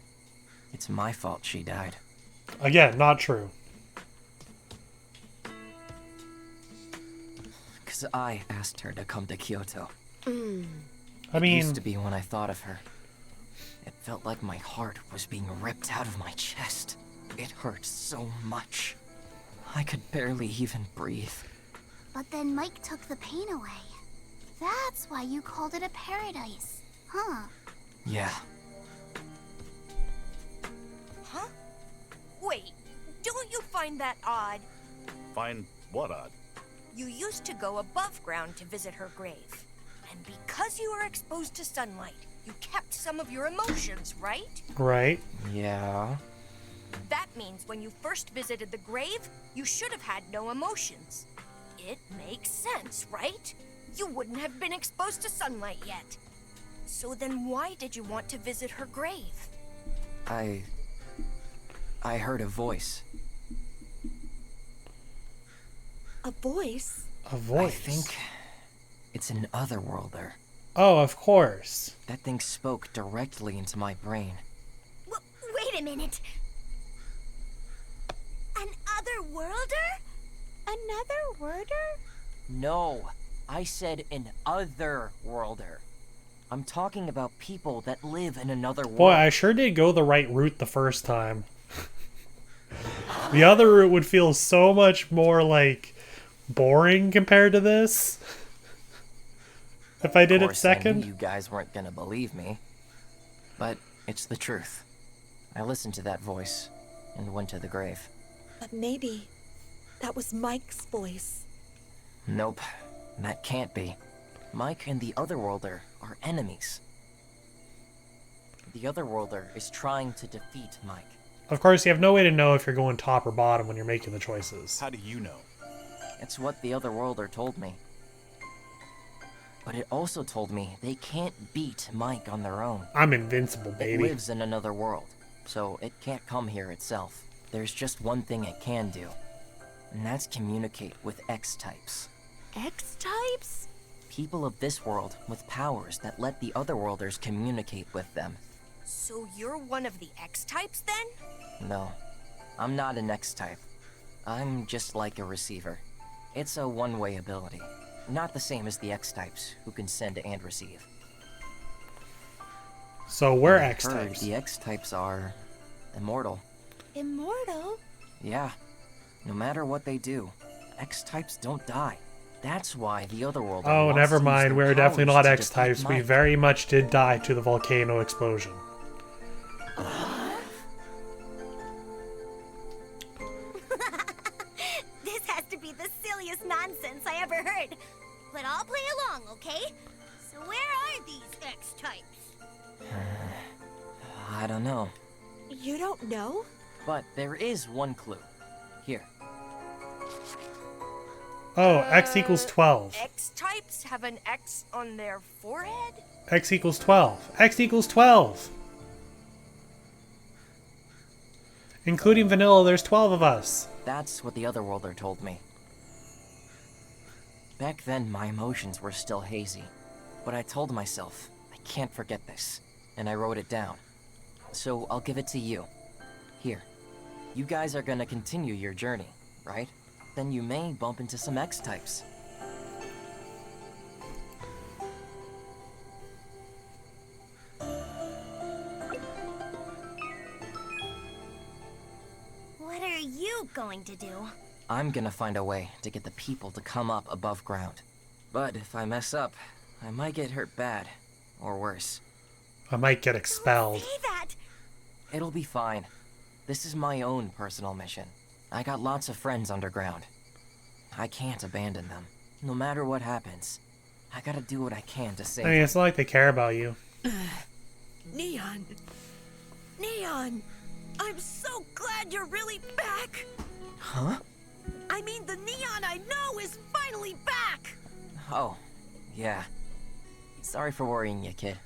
it's my fault she died. Again, not true. 'Cause I asked her to come to Kyoto. I It mean, used to be when I thought of her. It felt like my heart was being ripped out of my chest. It hurt so much. I could barely even breathe. But then Mike took the pain away. That's why you called it a paradise, huh? Yeah. Huh? Wait, don't you find that odd? Find what odd? You used to go above ground to visit her grave. And because you were exposed to sunlight, you kept some of your emotions, right? right. Yeah. That means when you first visited the grave, you should have had no emotions. It makes sense, right? You wouldn't have been exposed to sunlight yet. So then why did you want to visit her grave? I I heard a voice. A voice? A voice? I think it's an otherworlder. Oh, of course. That thing spoke directly into my brain. Wait a minute. An otherworlder? Another worder? No, I said an otherworlder. I'm talking about people that live in another world. Boy, I sure did go the right route the first time. The other route would feel so much more, like, boring compared to this. If I did it second. I knew you guys weren't gonna believe me. But it's the truth. I listened to that voice and went to the grave. But maybe that was Mike's voice. Nope, that can't be. Mike and the Otherworlder are enemies. The Otherworlder is trying to defeat Mike. Of course, you have no way to know if you're going top or bottom when you're making the choices. How do you know? It's what the Otherworlder told me. But it also told me they can't beat Mike on their own. I'm invincible, baby. It lives in another world, so it can't come here itself. There's just one thing it can do, and that's communicate with X-types. X-types? People of this world with powers that let the Otherworlders communicate with them. So you're one of the X-types then? No, I'm not an X-type. I'm just like a receiver. It's a one-way ability. Not the same as the X-types, who can send and receive. So we're I X-types. heard the X-types are immortal. Immortal? Yeah. No matter what they do, X-types don't die. That's why the Otherworlder Oh, wants never to use mind. their We're definitely powers not to X-types. defeat We Mike. very much did die to the volcano explosion. This has to be the silliest nonsense I ever heard. But I'll play along, okay? So where are these X-types? I don't know. You don't know? But there is one clue. Here. Oh, X equals 12. X-types have an X on their forehead? X equals 12. X equals 12. Including Vanilla, there's 12 of us. That's what the Otherworlder told me. Back then, my emotions were still hazy. But I told myself, I can't forget this. And I wrote it down. So I'll give it to you. Here. You guys are gonna continue your journey, right? Then you may bump into some X-types. What are you going to do? I'm gonna find a way to get the people to come up above ground. But if I mess up, I might get hurt bad. Or worse. I might get expelled. Say that! It'll be fine. This is my own personal mission. I got lots of friends underground. I can't abandon them. No matter what happens, I gotta do what I can to save I mean, it's not like they care about you. Neon. Neon! I'm so glad you're really back! Huh? I mean, the Neon I know is finally back! Oh, yeah. Sorry for worrying you, kid.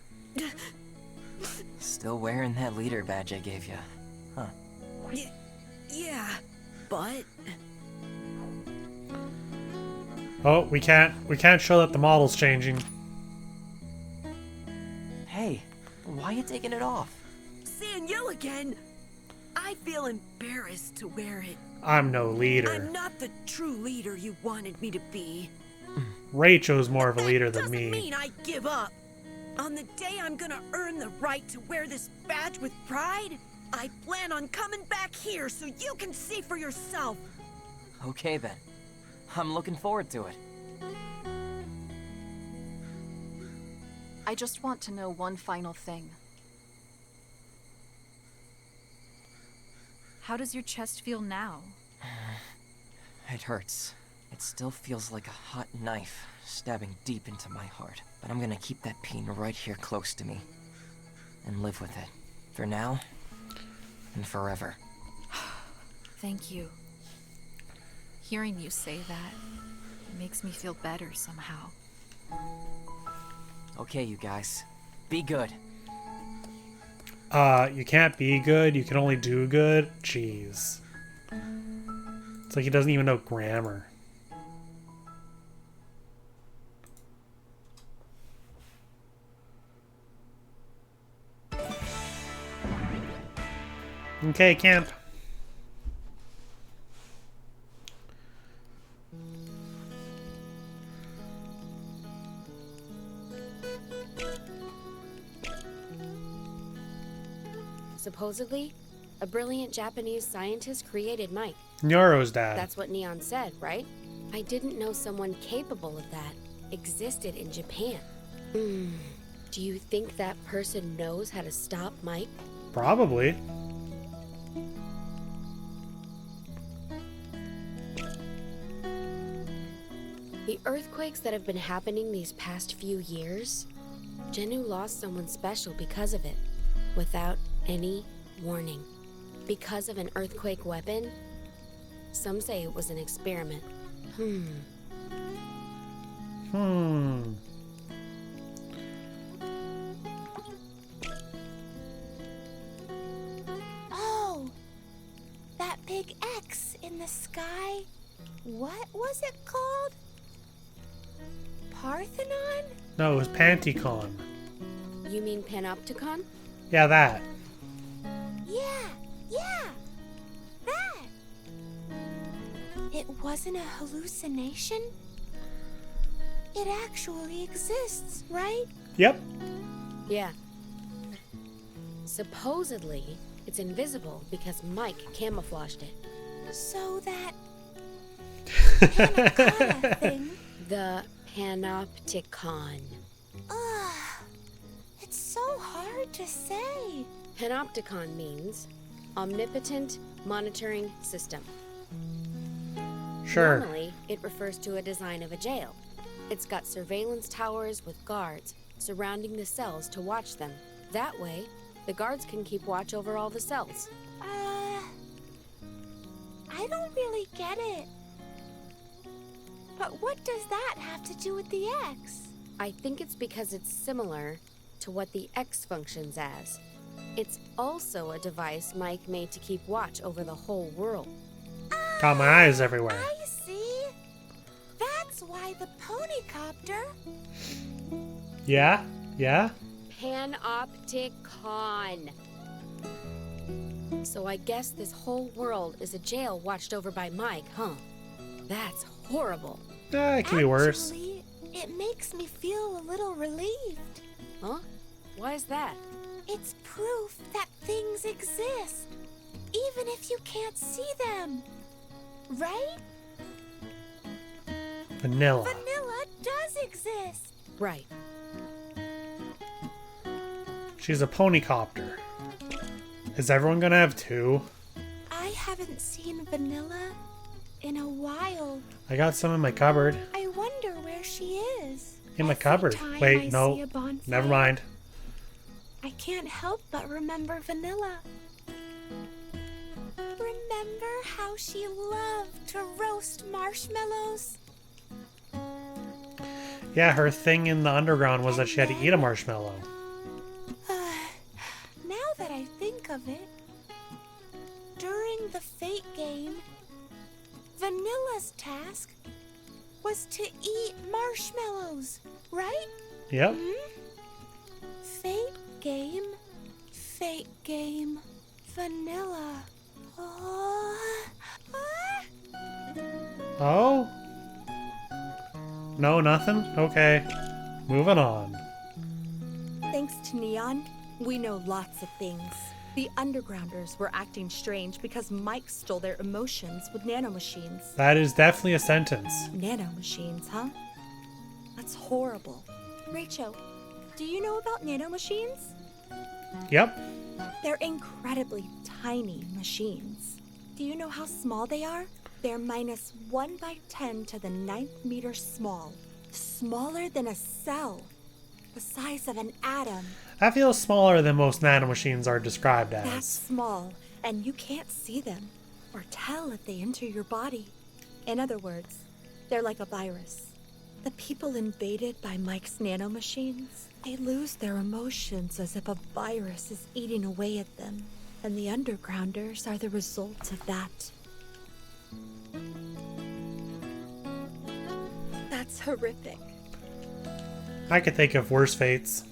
Still wearing that leader badge I gave you, huh? Yeah, but... Oh, we can't show that the model's changing. Hey, why are you taking it off? Seeing you again, I feel embarrassed to wear it. I'm no leader. I'm not the true leader you wanted me to be. Rachel's more of a leader than Doesn't me. mean I give up. On the day I'm gonna earn the right to wear this badge with pride, I plan on coming back here so you can see for yourself. Okay then. I'm looking forward to it. I just want to know one final thing. How does your chest feel now? It hurts. It still feels like a hot knife stabbing deep into my heart. But I'm gonna keep that pain right here close to me. And live with it. For now, and forever. Thank you. Hearing you say that makes me feel better somehow. Okay, you guys. Be good. You can't be good, you can only do good. Jeez. It's like he doesn't even know grammar. Okay, camp. Supposedly, a brilliant Japanese scientist created Mike. Nyoro's dad. That's what Neon said, right? I didn't know someone capable of that existed in Japan. Do you think that person knows how to stop Mike? Probably. The earthquakes that have been happening these past few years, Genu lost someone special because of it, without any warning. Because of an earthquake weapon? Some say it was an experiment. Oh, that big X in the sky. What was it called? Parthenon? No, it was Panticon. You mean Panopticon? Yeah, that. Yeah, that. It wasn't a hallucination? It actually exists, right? Yep. Yeah. Supposedly, it's invisible because Mike camouflaged it. So that Panopticon thing. The Panopticon. Ugh, it's so hard to say. Panopticon means omnipotent monitoring system. Sure. Normally, it refers to a design of a jail. It's got surveillance towers with guards surrounding the cells to watch them. That way, the guards can keep watch over all the cells. I don't really get it. But what does that have to do with the X? I think it's because it's similar to what the X functions as. It's also a device Mike made to keep watch over the whole world. Got my eyes everywhere. I see. That's why the ponycopter. Yeah? Yeah? Panopticon. So I guess this whole world is a jail watched over by Mike, huh? That's horrible. It can be worse. Actually, it makes me feel a little relieved. Huh? Why is that? It's proof that things exist, even if you can't see them. Right? Vanilla. Vanilla does exist. Right. She's a ponycopter. Is everyone gonna have two? I haven't seen Vanilla in a while. I got some in my cupboard. I wonder where she is. In my cupboard. Time I Wait, see no. a bonfire, Never mind. I can't help but remember Vanilla. Remember how she loved to roast marshmallows? Yeah, her thing in the underground was that she had to eat a marshmallow. Now that I think of it, during the Fate game, Vanilla's task was to eat marshmallows, right? Yep. Fate game, Vanilla. Oh? No, nothing? Okay. Moving on. Thanks to Neon, we know lots of things. The Undergrounders were acting strange because Mike stole their emotions with nanomachines. That is definitely a sentence. Nanomachines, huh? That's horrible. Rachel, do you know about nanomachines? Yep. They're incredibly tiny machines. Do you know how small they are? They're minus 1/10 to the 9th meter small. Smaller than a cell. The size of an atom. That feels smaller than most nanomachines are described That's as. small, and you can't see them or tell if they enter your body. In other words, they're like a virus. The people invaded by Mike's nanomachines, they lose their emotions as if a virus is eating away at them. And the undergrounders are the result of that. That's horrific. I could think of worse fates.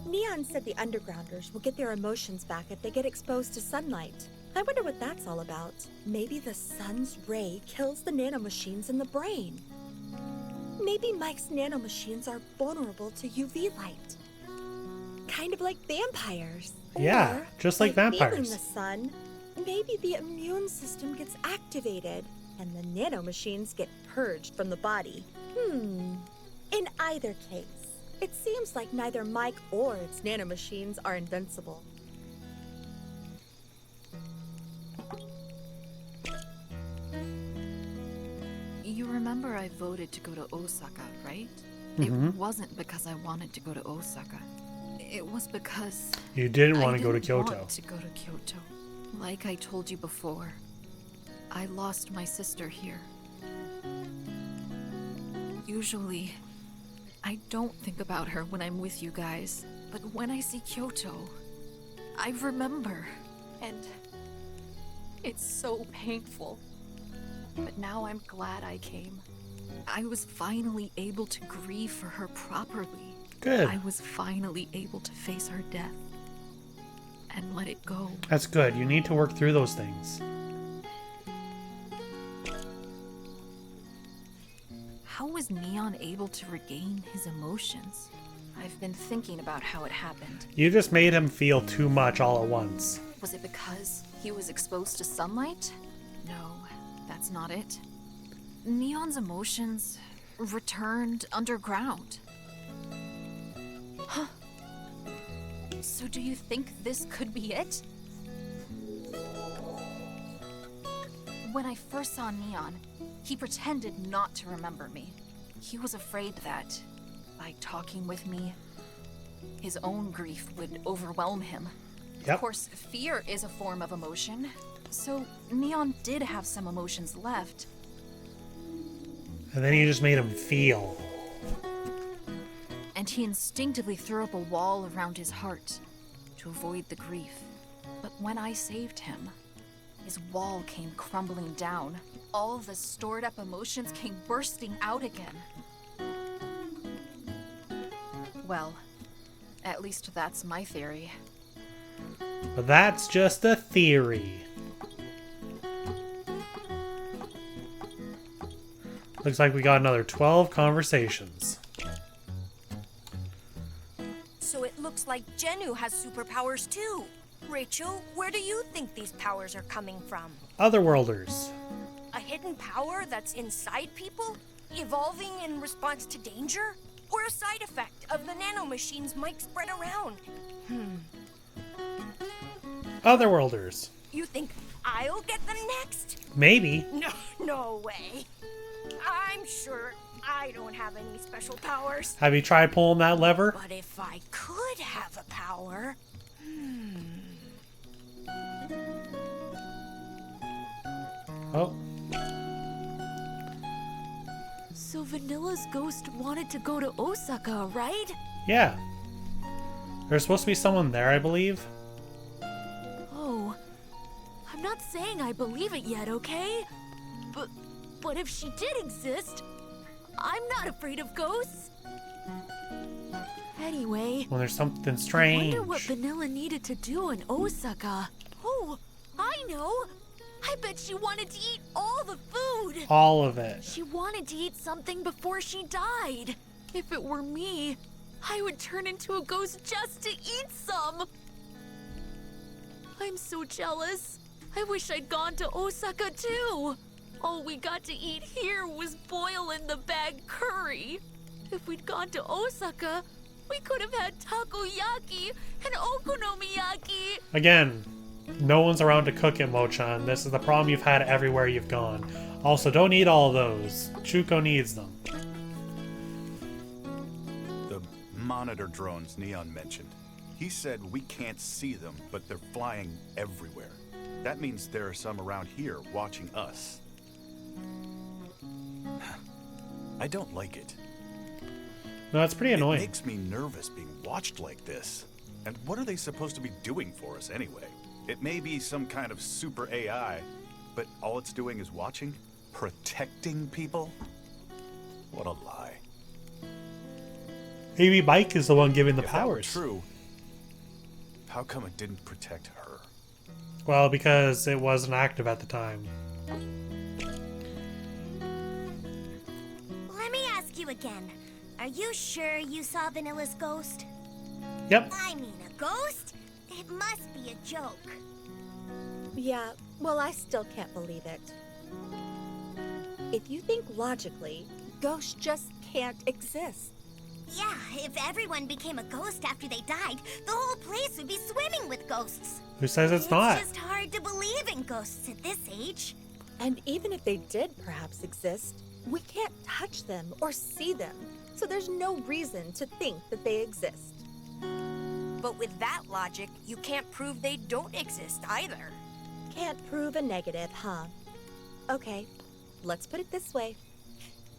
Neon said the undergrounders will get their emotions back if they get exposed to sunlight. I wonder what that's all about. Maybe the sun's ray kills the nanomachines in the brain. Maybe Mike's nanomachines are vulnerable to UV light. Kind of like vampires. Yeah, Or, just like by vampires. feeling the sun, maybe the immune system gets activated and the nanomachines get purged from the body. In either case, it seems like neither Mike or its nanomachines are invincible. You remember I voted to go to Osaka, right? Mhm. It wasn't because I wanted to go to Osaka. It was because You didn't I want to go to didn't Kyoto. want to go to Kyoto. Like I told you before, I lost my sister here. Usually, I don't think about her when I'm with you guys, but when I see Kyoto, I remember, and it's so painful. But now I'm glad I came. I was finally able to grieve for her properly. Good. I was finally able to face her death and let it go. That's good. You need to work through those things. How was Neon able to regain his emotions? I've been thinking about how it happened. You just made him feel too much all at once. Was it because he was exposed to sunlight? No, that's not it. Neon's emotions returned underground. Huh. So do you think this could be it? When I first saw Neon, he pretended not to remember me. He was afraid that, by talking with me, his own grief would overwhelm him. Yep. Of course, fear is a form of emotion, so Neon did have some emotions left. And then you just made him feel. And he instinctively threw up a wall around his heart to avoid the grief. But when I saved him, his wall came crumbling down. All the stored up emotions came bursting out again. Well, at least that's my theory. But that's just a theory. Looks like we got another 12 conversations. So it looks like Genu has superpowers too. Rachel, where do you think these powers are coming from? Otherworlders. A hidden power that's inside people? Evolving in response to danger? Or a side effect of the nanomachines Mike spread around? Otherworlders. You think I'll get them next? Maybe. No way. I'm sure I don't have any special powers. Have you tried pulling that lever? But if I could have a power... Oh. So Vanilla's ghost wanted to go to Osaka, right? Yeah. There's supposed to be someone there, I believe. Oh, I'm not saying I believe it yet, okay? But if she did exist, I'm not afraid of ghosts. Anyway, When there's something I strange. wonder what Vanilla needed to do in Osaka. Oh, I know. I bet she wanted to eat all the food. All of it. She wanted to eat something before she died. If it were me, I would turn into a ghost just to eat some. I'm so jealous. I wish I'd gone to Osaka too. All we got to eat here was boil in the bag curry. If we'd gone to Osaka, we could have had takoyaki and okonomiyaki. Again, no one's around to cook it, Mochan. This is the problem you've had everywhere you've gone. Also, don't eat all of those. Chuko needs them. The monitor drones Neon mentioned. He said we can't see them, but they're flying everywhere. That means there are some around here watching us. I don't like it. No, it's pretty annoying. It makes me nervous being watched like this. And what are they supposed to be doing for us anyway? It may be some kind of super AI, but all it's doing is watching? Protecting people? What a lie. Maybe Mike is the one giving the If that were powers. true, how come it didn't protect her? Well, because it wasn't active at the time. Let me ask you again. Are you sure you saw Vanilla's ghost? Yep. I mean, a ghost? It must be a joke. Yeah, well, I still can't believe it. If you think logically, ghosts just can't exist. Yeah, if everyone became a ghost after they died, the whole place would be swimming with ghosts. Who says it's not? It's just hard to believe in ghosts at this age. And even if they did perhaps exist, we can't touch them or see them. So there's no reason to think that they exist. But with that logic, you can't prove they don't exist either. Can't prove a negative, huh? Okay, let's put it this way.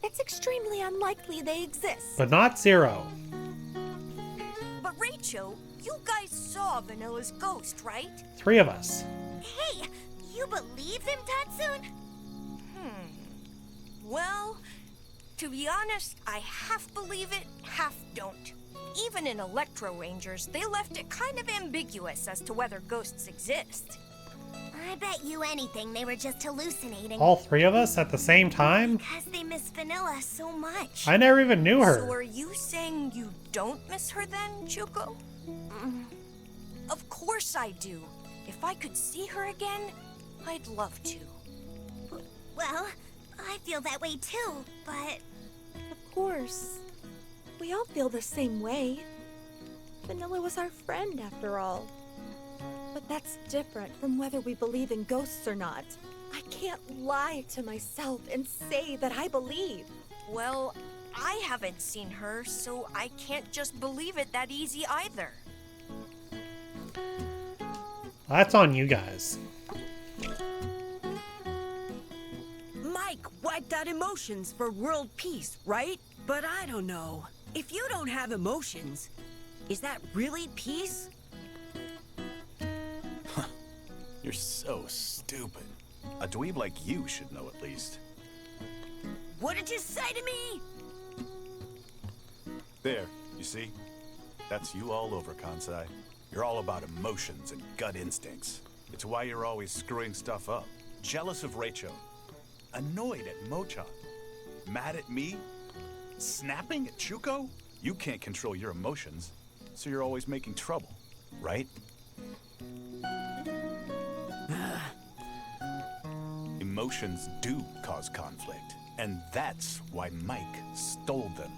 It's extremely unlikely they exist. But not Zero. But Rachel, you guys saw Vanilla's ghost, right? 3 of us. Hey, you believe him, Tatsun? Well, to be honest, I half believe it, half don't. Even in Electro Rangers, they left it kind of ambiguous as to whether ghosts exist. I bet you anything they were just hallucinating. All 3 of us at the same time? Because they miss Vanilla so much. I never even knew her. So are you saying you don't miss her then, Chuko? Of course I do. If I could see her again, I'd love to. Well, I feel that way too, but... Of course. We all feel the same way. Vanilla was our friend, after all. But that's different from whether we believe in ghosts or not. I can't lie to myself and say that I believe. Well, I haven't seen her, so I can't just believe it that easy either. That's on you guys. Mike wiped out emotions for world peace, right? But I don't know. If you don't have emotions, is that really peace? You're so stupid. A dweeb like you should know at least. What did you say to me? There, you see? That's you all over, Kansai. You're all about emotions and gut instincts. It's why you're always screwing stuff up. Jealous of Rachel. Annoyed at Mochan. Mad at me? Snapping at Chuko? You can't control your emotions, so you're always making trouble, right? Emotions do cause conflict, and that's why Mike stole them.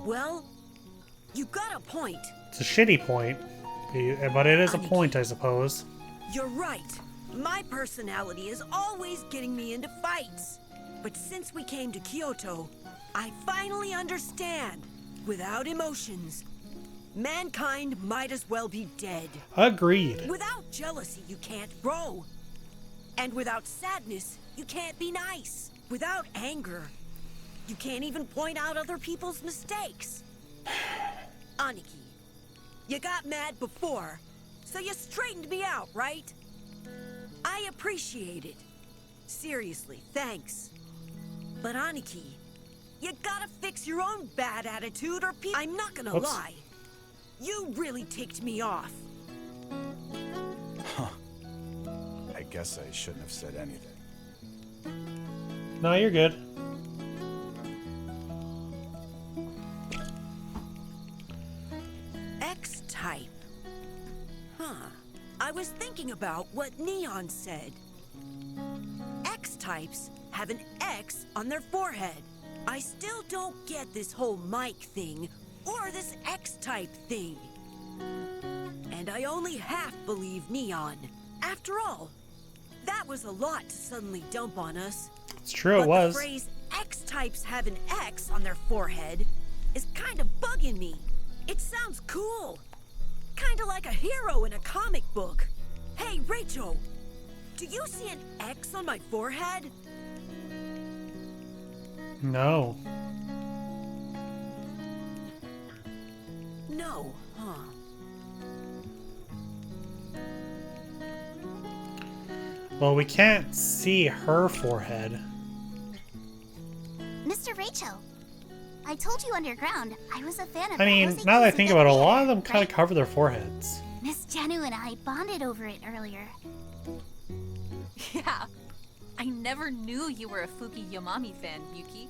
Well, you got a point. It's a shitty point, but it is a point, I suppose. You're right. My personality is always getting me into fights. But since we came to Kyoto, I finally understand. Without emotions, mankind might as well be dead. Agreed. Without jealousy, you can't grow. And without sadness, you can't be nice. Without anger, you can't even point out other people's mistakes. Aniki, you got mad before, so you straightened me out, right? I appreciate it. Seriously, thanks. But Aniki, you gotta fix your own bad attitude or people— I'm not gonna lie. You really ticked me off. Huh. I guess I shouldn't have said anything. No, you're good. X-type. Huh. I was thinking about what Neon said. X-types have an X on their forehead. I still don't get this whole Mike thing or this X-type thing. And I only half believe Neon. After all, that was a lot to suddenly dump on us. It's true, it was. The phrase X-types have an X on their forehead is kind of bugging me. It sounds cool. Kind of like a hero in a comic book. Hey, Rachel, Do you see an X on my forehead? No. No, huh? Well, we can't see her forehead. Mr. Rachel, I told you underground I was a fan of I mean, Jose now that I Kiyomizu think about it, a Temple, lot of them kind of right? cover their foreheads. Miss Jenu and I bonded over it earlier. Yeah. I never knew you were a Fuki Yamami fan, Yuki.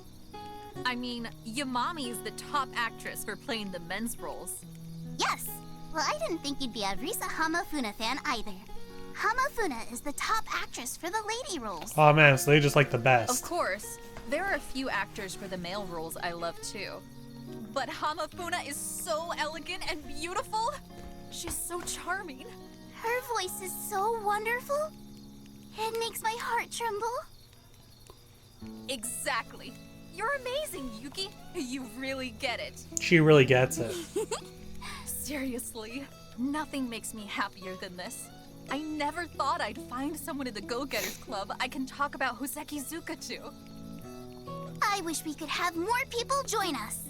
I mean, Yamami is the top actress for playing the men's roles. Yes. Well, I didn't think you'd be a Risa Hamafuna fan either. Hamafuna is the top actress for the lady roles. Oh man, so they just like the best. Of course, there are a few actors for the male roles I love too. But Hamafuna is so elegant and beautiful. She's so charming. Her voice is so wonderful. It makes my heart tremble. Exactly. You're amazing, Yuki. You really get it. She really gets it. Seriously, nothing makes me happier than this. I never thought I'd find someone in the Go-Getters Club I can talk about Hosekizuka to. I wish we could have more people join us.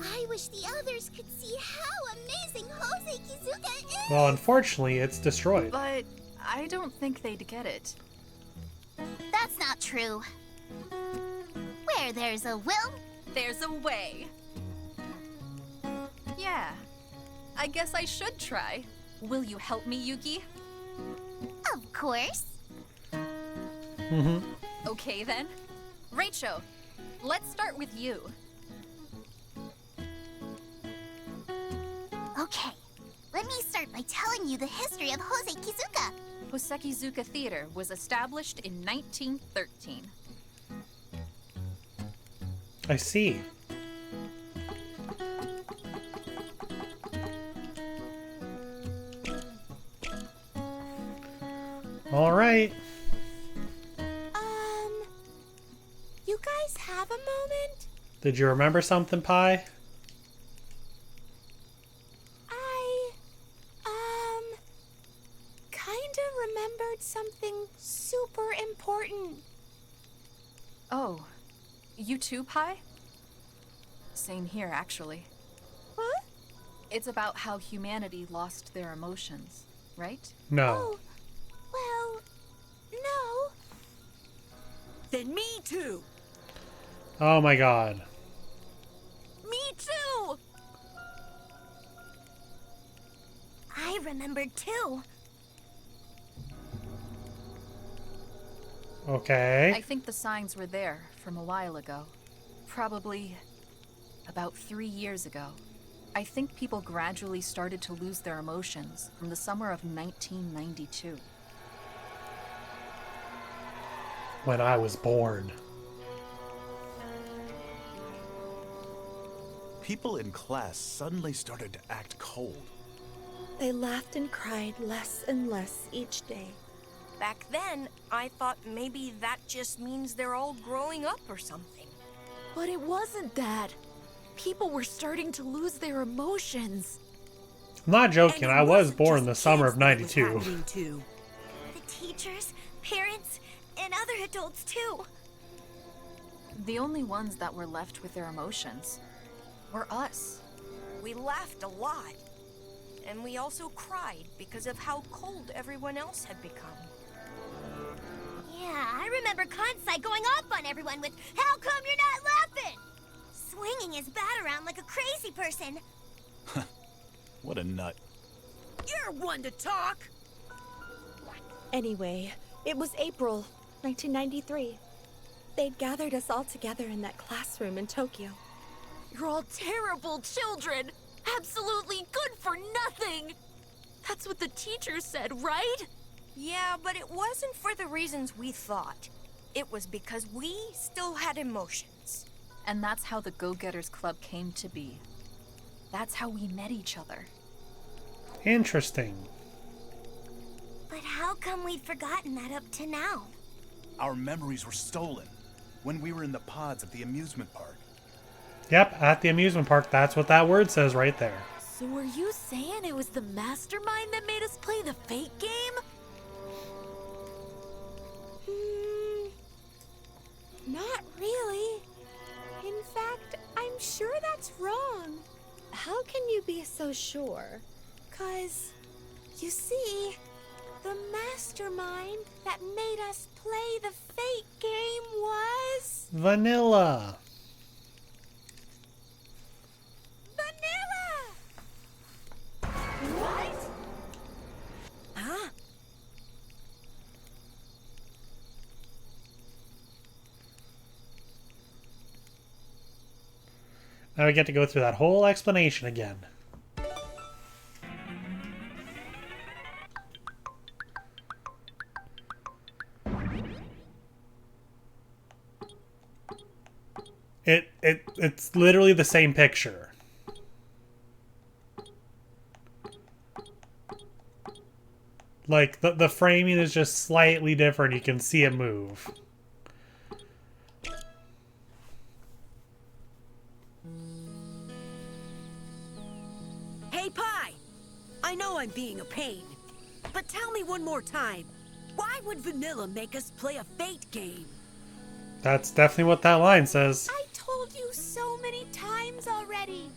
I wish the others could see how amazing Jose Kizuka is. Well, unfortunately, it's destroyed. But I don't think they'd get it. That's not true. Where there's a will, There's a way. Yeah, I guess I should try. Will you help me, Yuki? of course. Mm-hmm. Okay then. Rachel, let's start with you. Okay, let me start by telling you the history of Jose Kizuka. Hosekizuka Theater was established in 1913. I see. All right. You guys have a moment? Did you remember something, Pi? Kinda remembered something super important. Oh, you too, Pi? Same here, actually. Huh? It's about how humanity lost their emotions, right? No. Oh, well, no. Then me too. Oh my god. Me too! I remembered too. Okay. I think the signs were there from a while ago. Probably about 3 years ago. I think people gradually started to lose their emotions from the summer of 1992. When I was born. People in class suddenly started to act cold. They laughed and cried less and less each day. Back then, I thought maybe that just means they're all growing up or something. But it wasn't that. People were starting to lose their emotions. I'm not joking, And it I was wasn't born just in the kids summer of that it was 92. happening to. The teachers, parents, and other adults too. The only ones that were left with their emotions were us. We laughed a lot. And we also cried because of how cold everyone else had become. Yeah, I remember Kansai going off on everyone with, "How come you're not laughing?" Swinging his bat around like a crazy person. What a nut. You're one to talk. Anyway, it was April 1993. They'd gathered us all together in that classroom in Tokyo. You're all terrible children. Absolutely good for nothing. That's what the teacher said, right? Yeah, but it wasn't for the reasons we thought. It was because we still had emotions. And that's how the Go-Getters Club came to be. That's how we met each other. Interesting. But how come we'd forgotten that up to now? Our memories were stolen when we were in the pods at the amusement park. Yep, at the amusement park, that's what that word says right there. So are you saying it was the mastermind that made us play the fake game? that's wrong. How can you be so sure? 'Cause, you see, the mastermind that made us play the fate game was... Vanilla. Vanilla! What? Huh? Now we get to go through that whole explanation again. It's literally the same picture. Like, the framing is just slightly different. You can see it move. Hey, Pie! I know I'm being a pain, but tell me one more time, why would Vanilla make us play a fate game? That's definitely what that line says. I told you so many times already.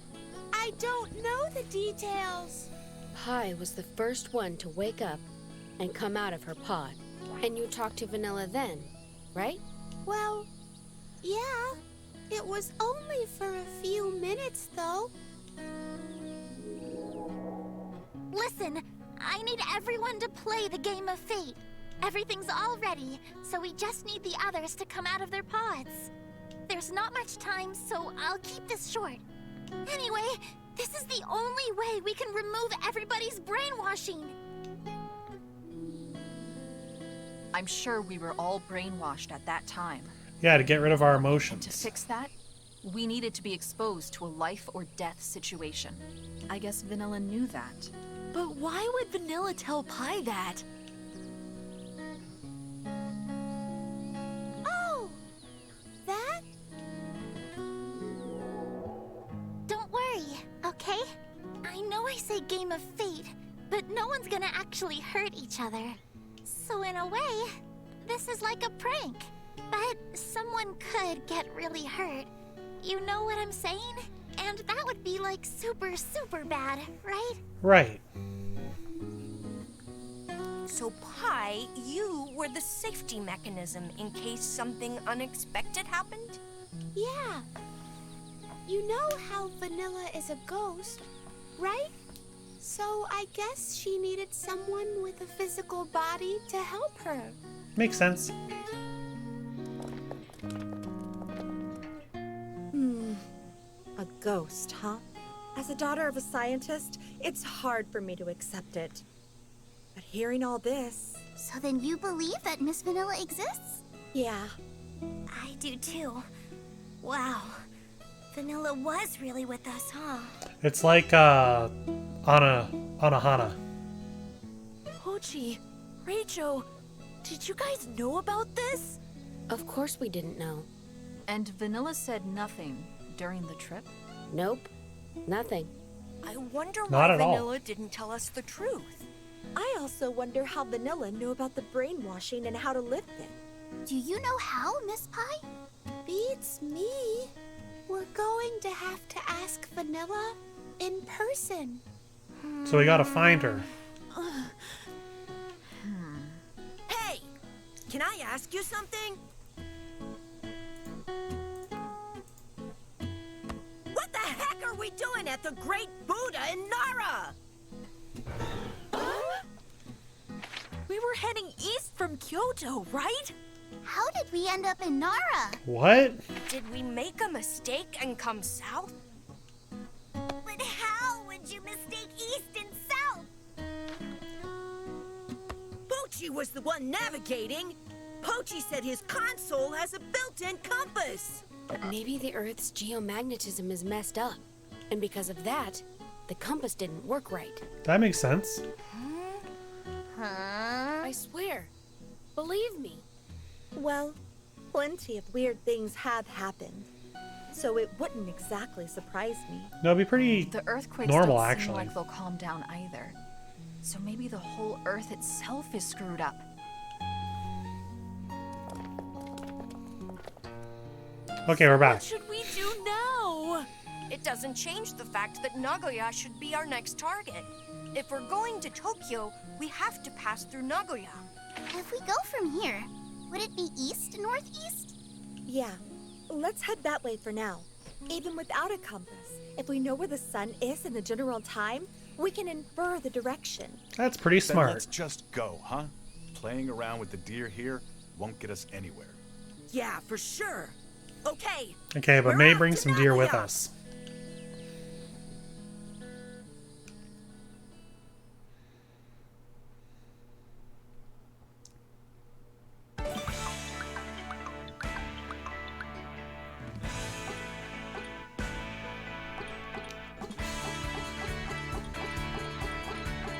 I don't know the details. Pie was the first one to wake up and come out of her pod. And you talked to Vanilla then, right? Well, yeah. It was only for a few minutes, though. Listen, I need everyone to play the game of fate. Everything's all ready, so we just need the others to come out of their pods. There's not much time, so I'll keep this short. Anyway, this is the only way we can remove everybody's brainwashing. I'm sure we were all brainwashed at that time. Yeah, to get rid of our And to emotions. fix that, we needed to be exposed to a life or death situation. I guess Vanilla knew that. But why would Vanilla tell Pie that? Oh! That? Don't worry, okay? I know I say game of fate, but no one's gonna actually hurt each other. So in a way, this is like a prank. But someone could get really hurt. You know what I'm saying? And that would be like super, super bad, right? Right. So, Pie, you were the safety mechanism in case something unexpected happened? Yeah. You know how Vanilla is a ghost, right? So I guess she needed someone with a physical body to help her. Makes sense. A ghost, huh? As a daughter of a scientist, it's hard for me to accept it. But hearing all this... So then you believe that Miss Vanilla exists? Yeah. I do too. Wow. Vanilla was really with us, huh? It's like, Anahana. Pochi, Rachel, did you guys know about this? Of course we didn't know. And Vanilla said nothing during the trip? Nope. Nothing. I wonder Not why at all. Vanilla didn't tell us the truth. I also wonder how Vanilla knew about the brainwashing and how to lift it. Do you know how, Miss Pie? Beats me. We're going to have to ask Vanilla in person. So we gotta find her. Hey! Can I ask you something? What the heck are we doing at the Great Buddha in Nara? We were heading east from Kyoto, right? How did we end up in Nara? What? Did we make a mistake and come south? But how would you mistake east and south? Pochi was the one navigating. Pochi said his console has a built-in compass. Maybe the Earth's geomagnetism is messed up. And because of that, the compass didn't work right. That makes sense. I swear. Believe me. Well, plenty of weird things have happened. So it wouldn't exactly surprise me. No, it'd be pretty The earthquakes normal, don't seem actually. like they'll calm down either. So maybe the whole Earth itself is screwed up. Okay, we're back. What should we do now? It it doesn't change the fact that Nagoya should be our next target. If we're going to Tokyo, we have to pass through Nagoya. If we go from here, would it be east-northeast? Yeah, let's head that way for now. Even without a compass, if we know where the sun is in the general time, we can infer the direction. That's pretty Then smart. let's just go, huh? Playing around with the deer here won't get us anywhere. Yeah, for sure. Okay. Okay, but we're may off bring to some deer with Nagoya. us.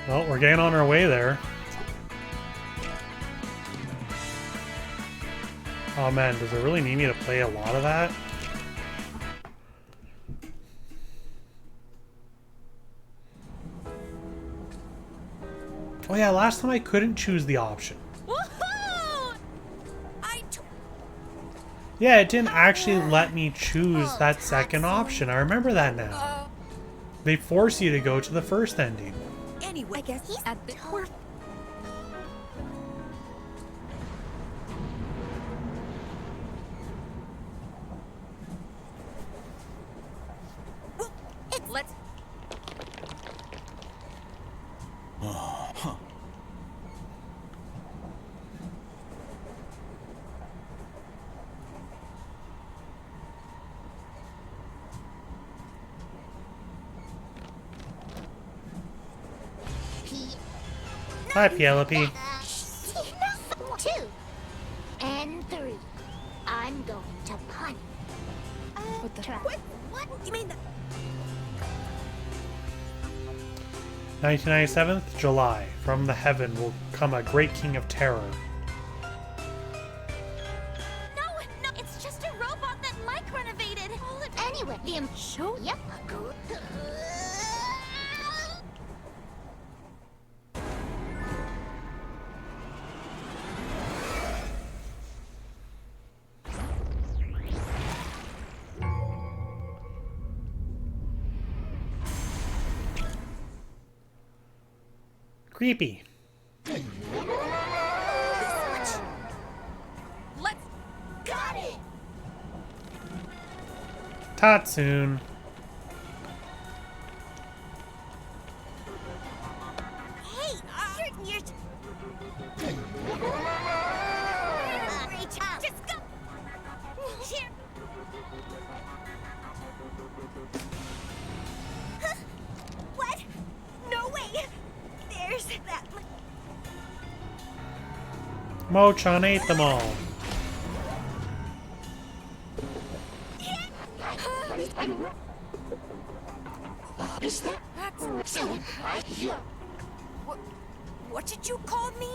Well, we're getting on our way there. Oh man, does it really need me to play a lot of that? Oh yeah, last time I couldn't choose the option. Woohoo! Yeah, it didn't actually let me choose that second option. I remember that now. They force you to go to the first ending. Anyway, I guess he's at the Let's... Hi, Penelope. 2 and 3. I'm going to punt. What the? What? You mean that? 1997, July. From the heaven will come a great king of terror. No, it's just a robot that Mike renovated. Anyway, the show. Yep. Creepy. Let's... Got it. Tatsun. Hey, you're... Rachel, just go. Here. Huh? What? No way. There's that. Mo-chan ate them all. What did you call me?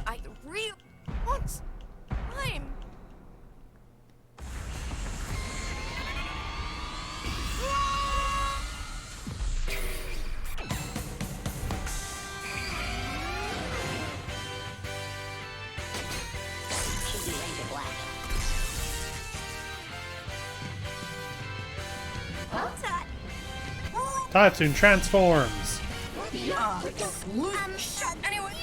I really want time. Tatsun transforms. Anyway.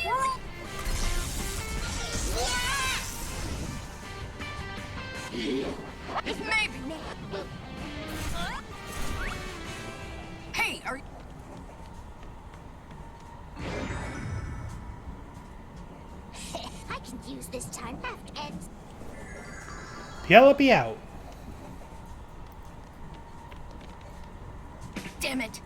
Maybe. Hey, are you... I can use this time after ends. Penelope out. Damn it.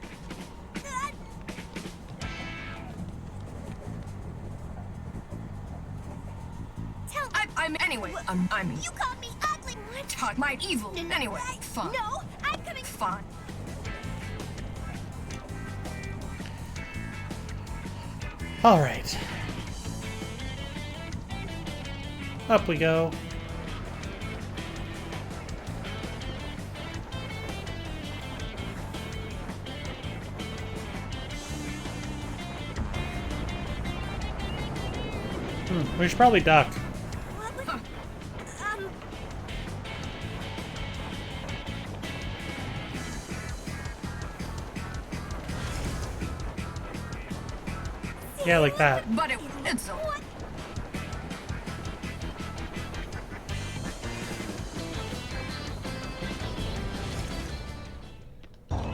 I'm anyway. I'm. You called me ugly. Talk my evil. Anyway, fine. No, I'm coming. Fine. All right. Up we go. We should probably duck. Yeah, like that. But it's a...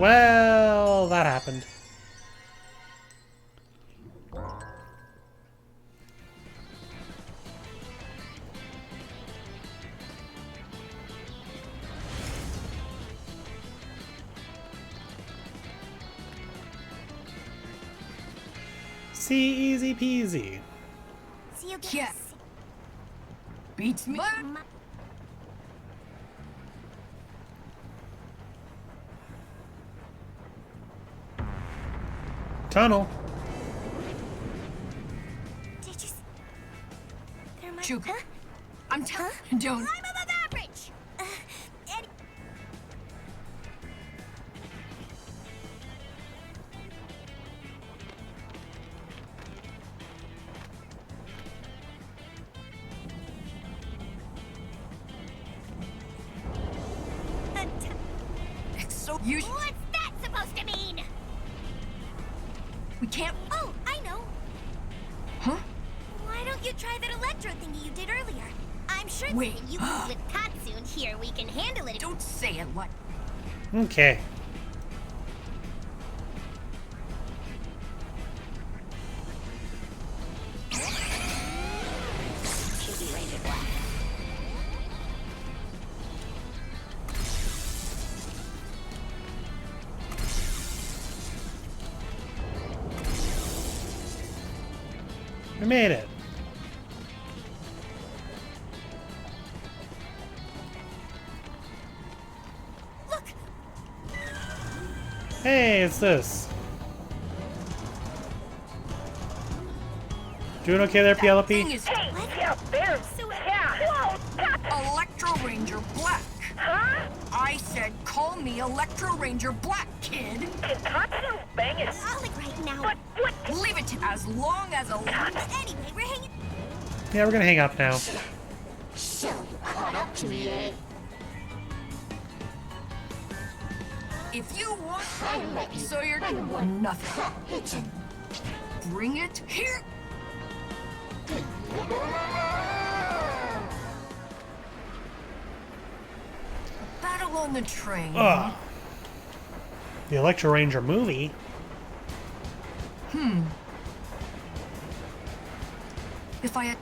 Well, that happened. See, easy peasy. See you Yeah. guys. Beats me. Tunnel. Did you? There might. Chuka. Huh? I'm telling you, don't. I'm above average. Eddie. It's so... You... What's that supposed to mean? We can't... Oh, I know. Huh? Why don't you try that electro thingy you did earlier? I'm sure that Wait. when you move with Tatsun here, we can handle it. Don't say it like... Okay. We made it. Look, Hey, it's this. Doing okay there, Thing Penelope? is... so Electro Ranger Black. Huh? I said call me Electro Ranger Black, kid. Ollie right now. Leave it to as long as a... Anyway, we're hanging. Yeah, we're gonna hang up now. If you want... So you're... Nothing. Bring it here. Battle on the train. Ugh. The Electro Ranger movie? If I had...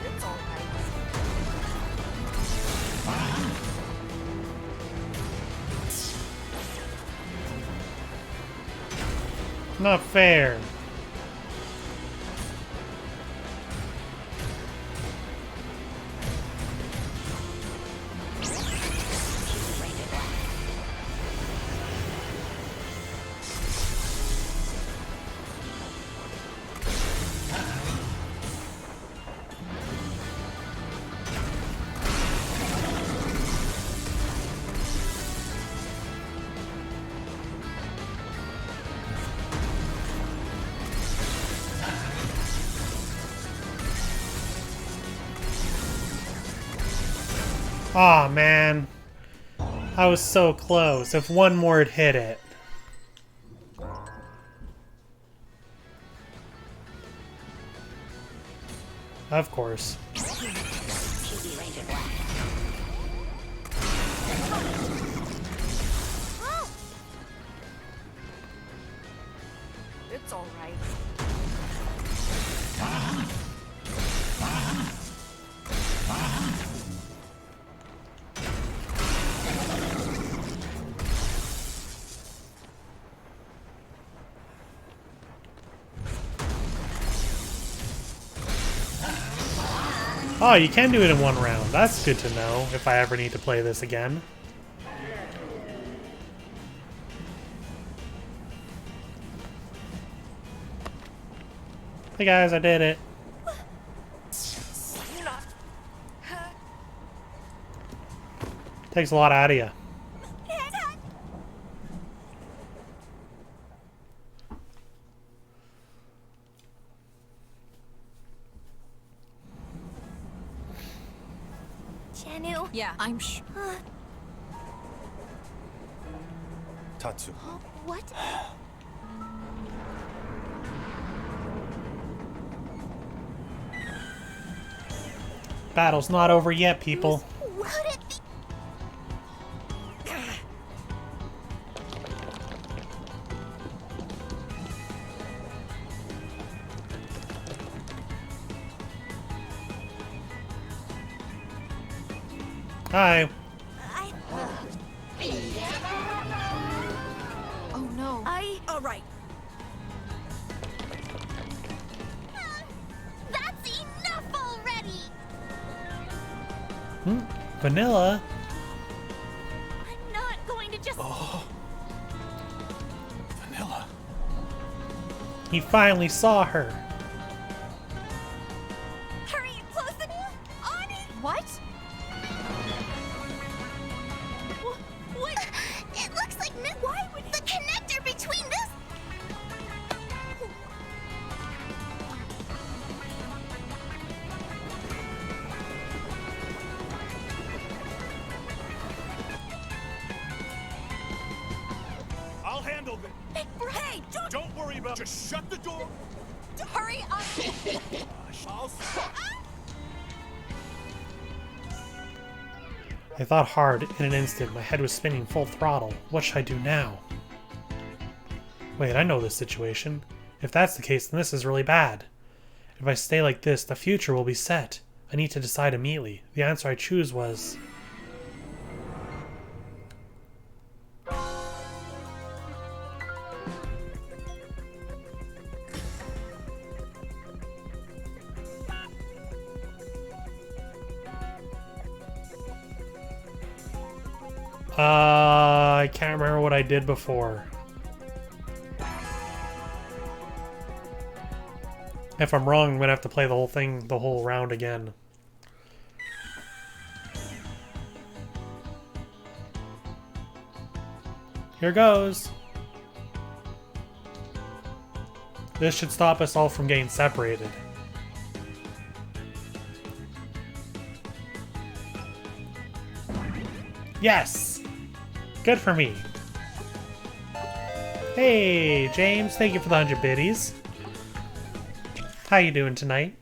It's all right. Not fair. Aw, man. I was so close. If one more had hit it. Of course. It's all right. Oh, you can do it in one round. That's good to know if I ever need to play this again. Hey guys, I did it. Takes a lot out of you. Janu. Yeah, I'm sure. Tatsu. What? Battle's not over yet, people. Could it be? Hi. Oh no. All right. That's enough already! Vanilla? I'm not going to just... Oh. Vanilla. He finally saw her. Hurry, close the... On it! What? What? It looks like... Why would the connector between this... I'll handle it. Hey, Don't worry about it. Just shut the door. Hurry up! I'll stop. I thought hard in an instant. My head was spinning full throttle. What should I do now? Wait, I know this situation. If that's the case, then this is really bad. If I stay like this, the future will be set. I need to decide immediately. The answer I choose was... I can't remember what I did before. If I'm wrong, I'm gonna have to play the whole thing, the whole round again. Here goes. This should stop us all from getting separated. Yes! Good for me. Hey, James, thank you for the 100 biddies. How you doing tonight?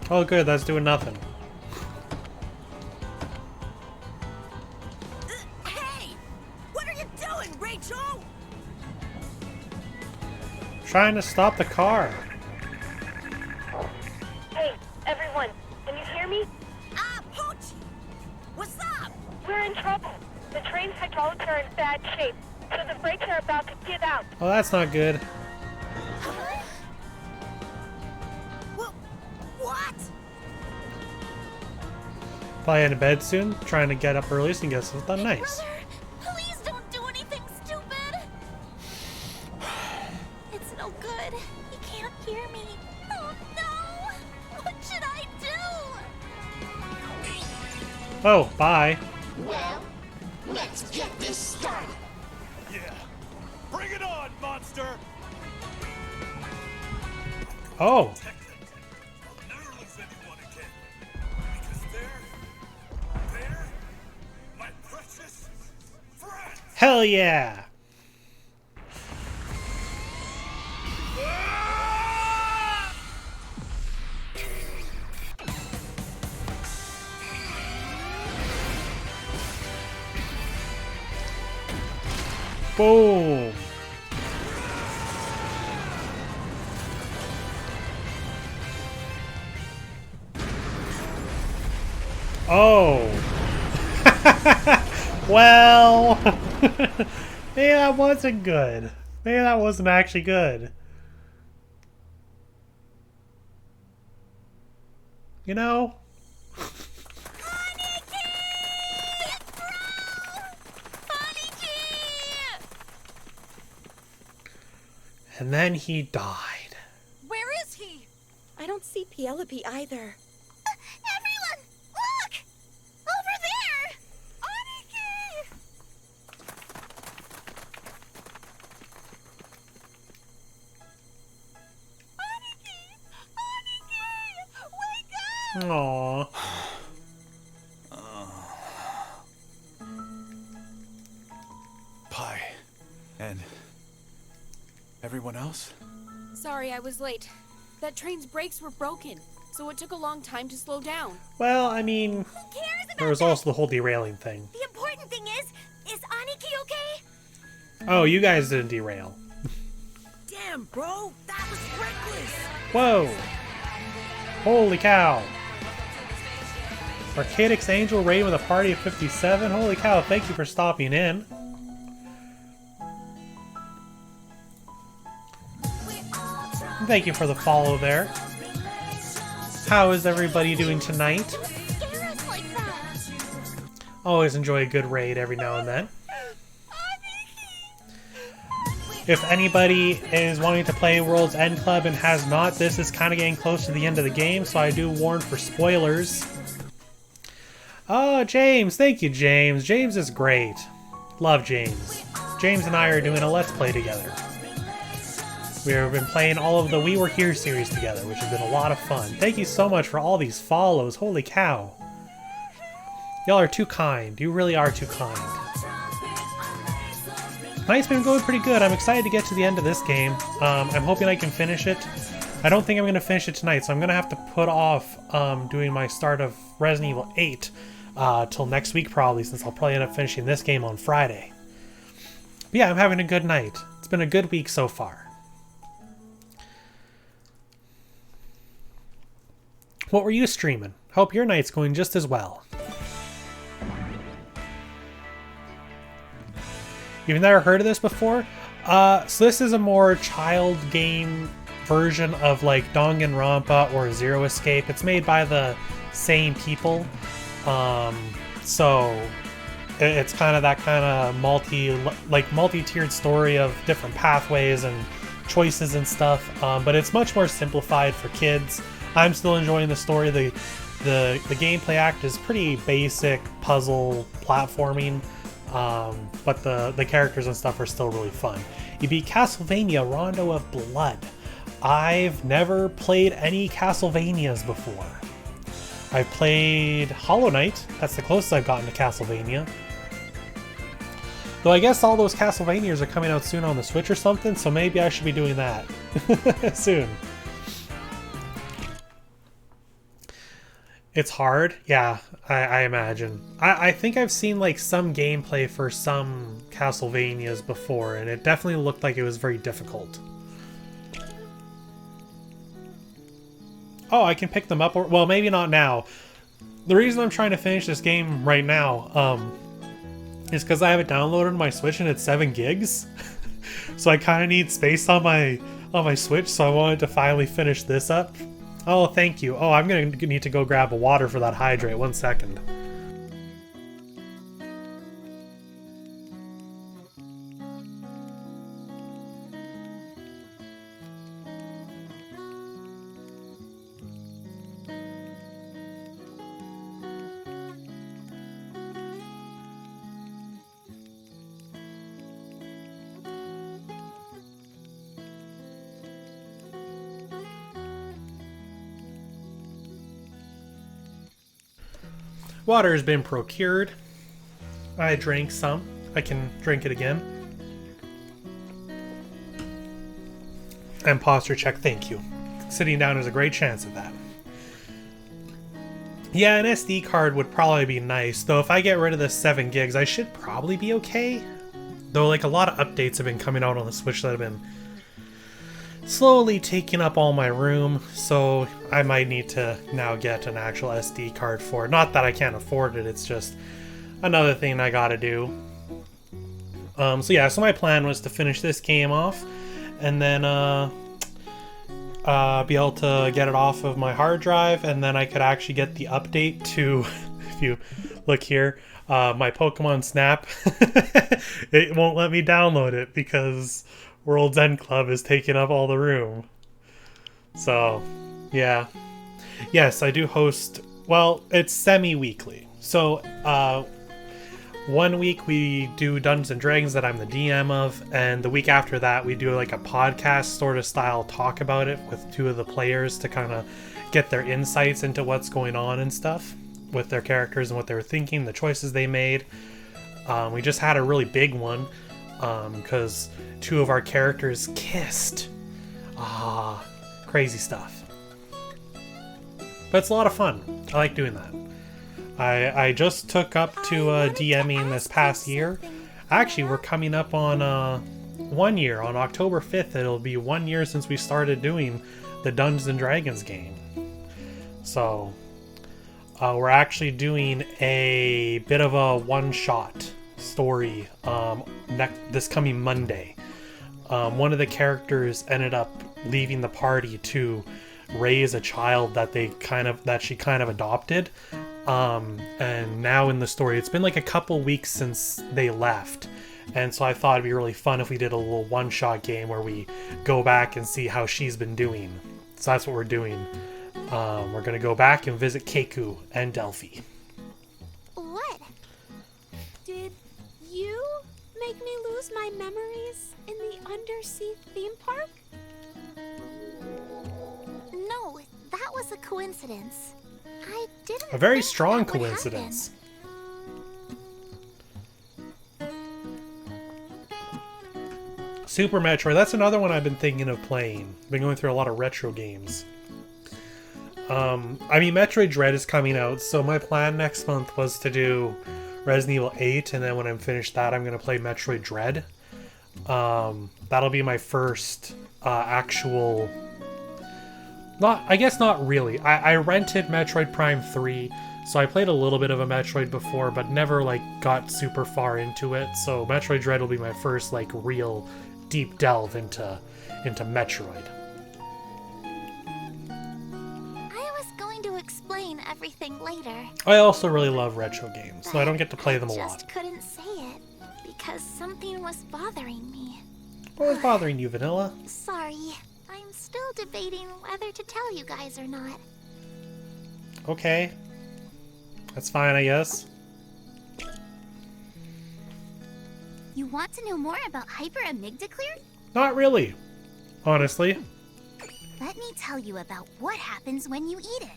Oh good, that's doing nothing. Hey! What are you doing, Rachel? Trying to stop the car. Hey, everyone, can you hear me? Poochie! What's up? We're in trouble. The train's hydraulics are in bad shape, so the brakes are about to give out. Oh, that's not good. What? Probably in bed soon, trying to get up early so you can get something done nice. Please don't do anything stupid! It's no good. He can't hear me. Oh no! What should I do? Oh, bye. Well, let's get this started. Yeah. Bring it on, monster. Oh. I'll never lose anyone again. Because they're my precious friends. Hell yeah. Boom. Oh. Well. Maybe that wasn't good. Maybe that wasn't actually good. You know? And then he died. Where is he? I don't see Penelope either. Everyone, look! Over there! Aniki! Aww. Pi. And everyone else? Sorry I was late. That train's brakes were broken, so it took a long time to slow down. Well, I mean, there was also the whole derailing thing. The important thing is Aniki okay? Oh, you guys didn't derail. Damn, bro, that was reckless. Whoa! Holy cow! Arcadix Angel raid with a party of 57? Holy cow, thank you for stopping in. Thank you for the follow there. How is everybody doing tonight? Always enjoy a good raid every now and then. If anybody is wanting to play World's End Club and has not, this is kind of getting close to the end of the game, so I do warn for spoilers. Oh, James! Thank you, James. James is great. Love James. James and I are doing a Let's Play together. We've been playing all of the We Were Here series together, which has been a lot of fun. Thank you so much for all these follows. Holy cow. Y'all are too kind. You really are too kind. Night's been going pretty good. I'm excited to get to the end of this game. I'm hoping I can finish it. I don't think I'm going to finish it tonight, so I'm going to have to put off doing my start of Resident Evil 8 till next week probably, since I'll probably end up finishing this game on Friday. But yeah, I'm having a good night. It's been a good week so far. What were you streaming? Hope your night's going just as well. You've never heard of this before? So this is a more child game version of like Danganronpa or Zero Escape. It's made by the same people. So it's kind of that kind of multi-tiered story of different pathways and choices and stuff. But it's much more simplified for kids. I'm still enjoying the story. The gameplay act is pretty basic puzzle platforming, but the characters and stuff are still really fun. You beat Castlevania Rondo of Blood. I've never played any Castlevanias before. I've played Hollow Knight. That's the closest I've gotten to Castlevania. Though I guess all those Castlevanias are coming out soon on the Switch or something, so maybe I should be doing that soon. It's hard, yeah, I imagine. I think I've seen like some gameplay for some Castlevanias before, and it definitely looked like it was very difficult. Oh, I can pick them up, or well, maybe not now. The reason I'm trying to finish this game right now is because I have it downloaded on my Switch and it's 7 gigs. So I kind of need space on my Switch, so I wanted to finally finish this up. Oh, thank you. Oh, I'm going to need to go grab a water for that hydrate. 1 second. Water has been procured. I drank some. I can drink it again. And posture check, thank you. Sitting down is a great chance of that. Yeah, an SD card would probably be nice, though if I get rid of the 7 gigs, I should probably be okay. Though, like, a lot of updates have been coming out on the Switch that have been slowly taking up all my room, so I might need to now get an actual SD card for it. Not that I can't afford it, it's just another thing I gotta do. So yeah, so my plan was to finish this game off, and then be able to get it off of my hard drive, and then I could actually get the update to, if you look here, my Pokemon Snap. It won't let me download it because World's End Club is taking up all the room. So, yeah. Yes, I do host, well, it's semi-weekly. So, 1 week we do Dungeons and Dragons that I'm the DM of, and the week after that we do like a podcast sort of style talk about it with two of the players to kind of get their insights into what's going on and stuff with their characters and what they were thinking, the choices they made. We just had a really big one because two of our characters kissed. Crazy stuff. But it's a lot of fun. I like doing that. I just took up to DMing this past year. Actually, we're coming up on 1 year. On October 5th, it'll be 1 year since we started doing the Dungeons and Dragons game. So, we're actually doing a bit of a one-shot story this coming Monday. One of the characters ended up leaving the party to raise a child that she kind of adopted. And now in the story, it's been like a couple weeks since they left. And so I thought it'd be really fun if we did a little one-shot game where we go back and see how she's been doing. So that's what we're doing. We're going to go back and visit Keiku and Delphi. What? Did you make me lose my memories in the undersea theme park? No, that was a coincidence. I didn't. A very strong coincidence. Super Metroid, that's another one I've been thinking of playing. Been going through a lot of retro games. I mean, Metroid Dread is coming out, so my plan next month was to do Resident Evil 8, and then when I'm finished that, I'm going to play Metroid Dread. That'll be my first actual... I guess not really. I rented Metroid Prime 3, so I played a little bit of a Metroid before, but never, like, got super far into it, so Metroid Dread will be my first, like, real deep delve into Metroid. Explain everything later. I also really love retro games, so I don't get to play them a lot. I just couldn't say it because something was bothering me. What was bothering you, Vanilla? Sorry, I'm still debating whether to tell you guys or not. Okay. That's fine, I guess. You want to know more about hyperamygdaclear? Not really, honestly. Let me tell you about what happens when you eat it.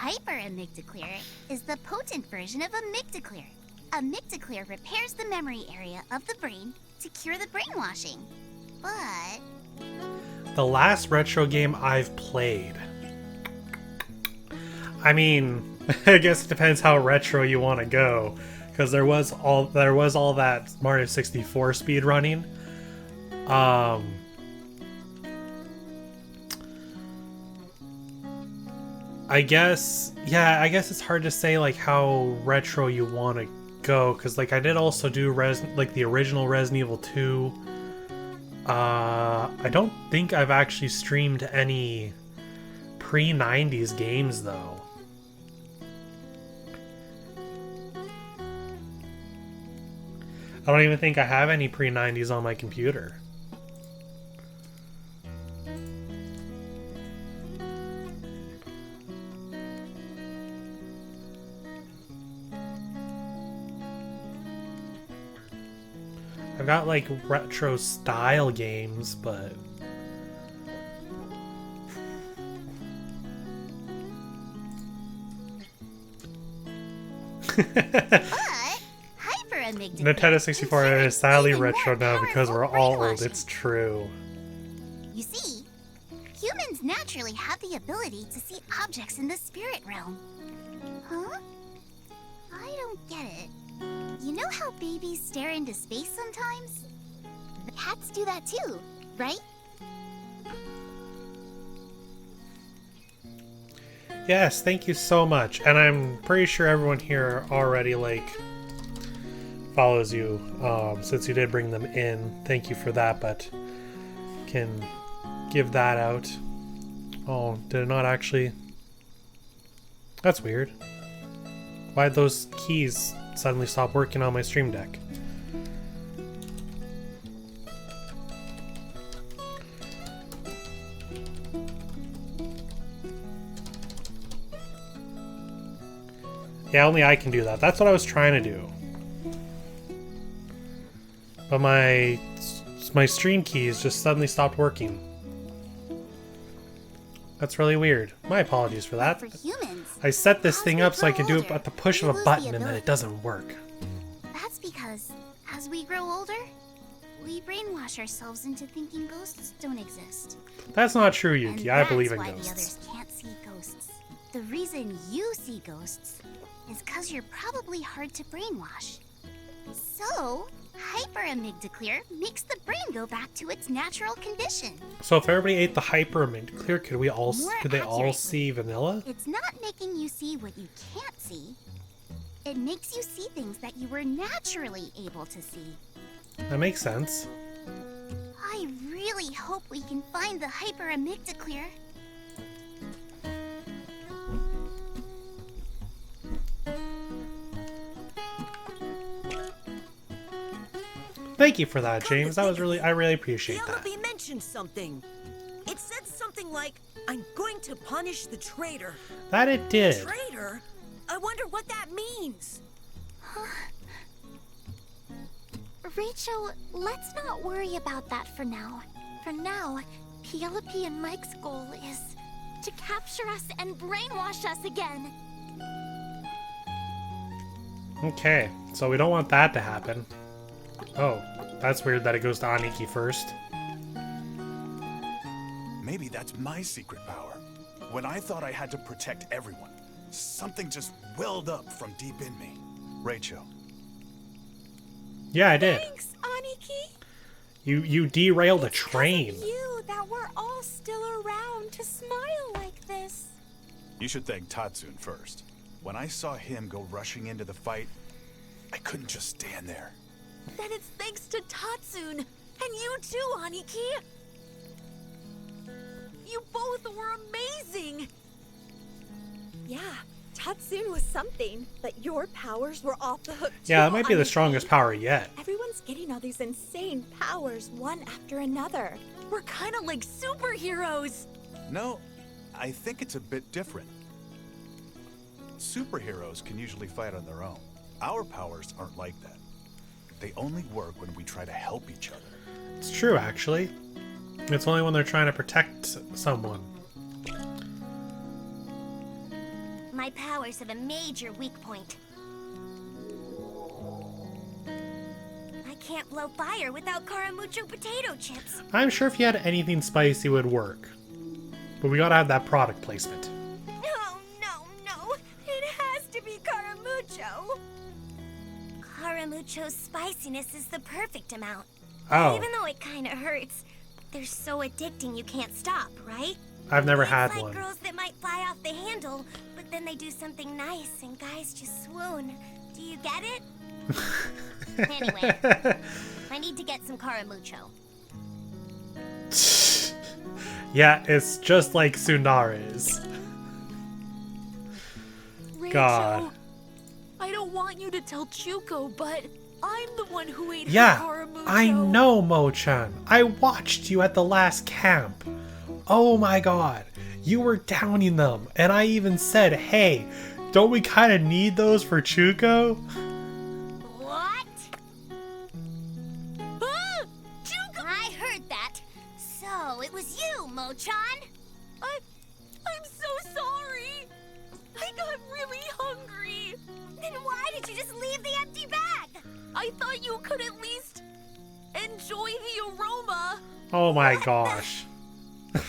Hyperamygdaclear is the potent version of amygdaclear. Amygdaclear repairs the memory area of the brain to cure the brainwashing. But... the last retro game I've played... I mean, I guess it depends how retro you want to go. Because there was all that Mario 64 speedrunning. I guess it's hard to say like how retro you want to go, because like I did also do the original Resident Evil 2. I don't think I've actually streamed any pre-90s games though. I don't even think I have any pre-90s on my computer. I've got like retro style games, but Nintendo 64 is sadly retro now because we're all old. It's true. You see, humans naturally have the ability to see objects in the spirit realm. Huh? I don't get it. You know how babies stare into space sometimes? The cats do that too, right? Yes, thank you so much. And I'm pretty sure everyone here already, like, follows you, since you did bring them in. Thank you for that, but can give that out. Oh, did it not actually? That's weird. Why'd those keys suddenly stop working on my Stream Deck? Yeah, only I can do that. That's what I was trying to do. But my stream keys just suddenly stopped working. That's really weird. My apologies for that. For humans, I set this as thing we up so I grow could do it older, at the push we of a lose button the and then it ability. doesn't work. That's because as we grow older, we brainwash ourselves into thinking ghosts don't exist. That's not true, Yuki. I believe in That's why ghosts. the others can't see ghosts. The reason you see ghosts is because you're probably hard to brainwash. So, hyperamygdaclear makes the brain go back to its natural condition. So if everybody ate the hyperamygdaclear, could they all accurately, see vanilla? It's not making you see what you can't see. It makes you see things that you were naturally able to see. That makes sense. I really hope we can find the hyperamygdaclear. Thank you for that, James. That was I really appreciate that. Penelope mentioned something. It said something like, "I'm going to punish the traitor." That it did. Traitor? I wonder what that means. Rachel, let's not worry about that for now. For now, Penelope and Mike's goal is to capture us and brainwash us again. Okay, so we don't want that to happen. Oh, that's weird that it goes to Aniki first. Maybe that's my secret power. When I thought I had to protect everyone, something just welled up from deep in me. Rachel. Yeah, I did. Thanks, Aniki. You derailed a train. It's you that we're all still around to smile like this. You should thank Tatsune first. When I saw him go rushing into the fight, I couldn't just stand there. Then it's thanks to Tatsune. And you too, Aniki. You both were amazing. Yeah, Tatsune was something, but your powers were off the hook too. Yeah, it might be the Aniki. strongest power yet. Everyone's getting all these insane powers, one after another. We're kind of like superheroes. No, I think it's a bit different. Superheroes can usually fight on their own. Our powers aren't like that. They only work when we try to help each other. It's true, actually. It's only when they're trying to protect someone. My powers have a major weak point. I can't blow fire without Karamucho potato chips. I'm sure if you had anything spicy, it would work. But we gotta have that product placement. No. It has to be Karamucho. Karamucho's spiciness is the perfect amount. Oh. Even though it kind of hurts, they're so addicting you can't stop, right? I've never It's had like one. girls that might fly off the handle, but then they do something nice and guys just swoon. Do you get it? Anyway, I need to get some Karamucho. Yeah, it's just like Sundare's. Rachel, God. I don't want you to tell Chuko, but I'm the one who ate Yeah, her Karamucho. I know, Mo-chan. I watched you at the last camp. Oh my god. You were downing them. And I even said, hey, don't we kind of need those for Chuko? What? Ah! Chuko! I heard that. So, it was you, Mo-chan? I'm so sorry. I got really hungry. Then why did you just leave the empty bag? I thought you could at least enjoy the aroma. Oh my gosh.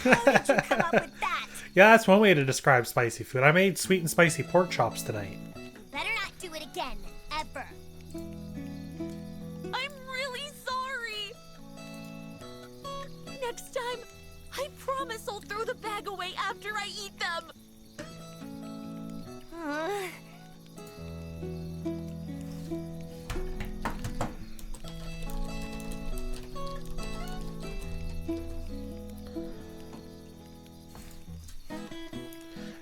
How did you come up with that? Yeah, that's one way to describe spicy food. I made sweet and spicy pork chops tonight. Better not do it again, ever. I'm really sorry. Next time, I promise I'll throw the bag away after I eat them.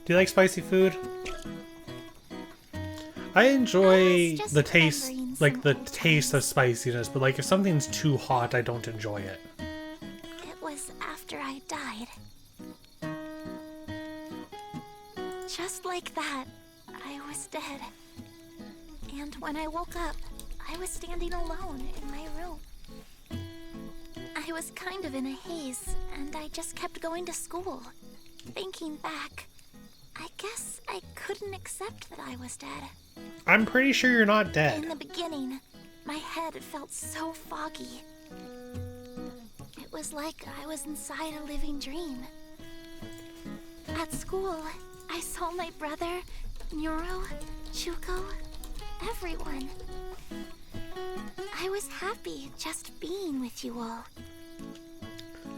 Do you like spicy food? I enjoy just the taste, remembering like the some old taste of spiciness, but like if something's too hot, I don't enjoy it. It was after I died. Just like that, I was dead. And when I woke up, I was standing alone in my room. I was kind of in a haze, and I just kept going to school. Thinking back, I guess I couldn't accept that I was dead. I'm pretty sure you're not dead. In the beginning, my head felt so foggy. It was like I was inside a living dream. At school, I saw my brother, Nuro, Chuko, everyone. I was happy just being with you all.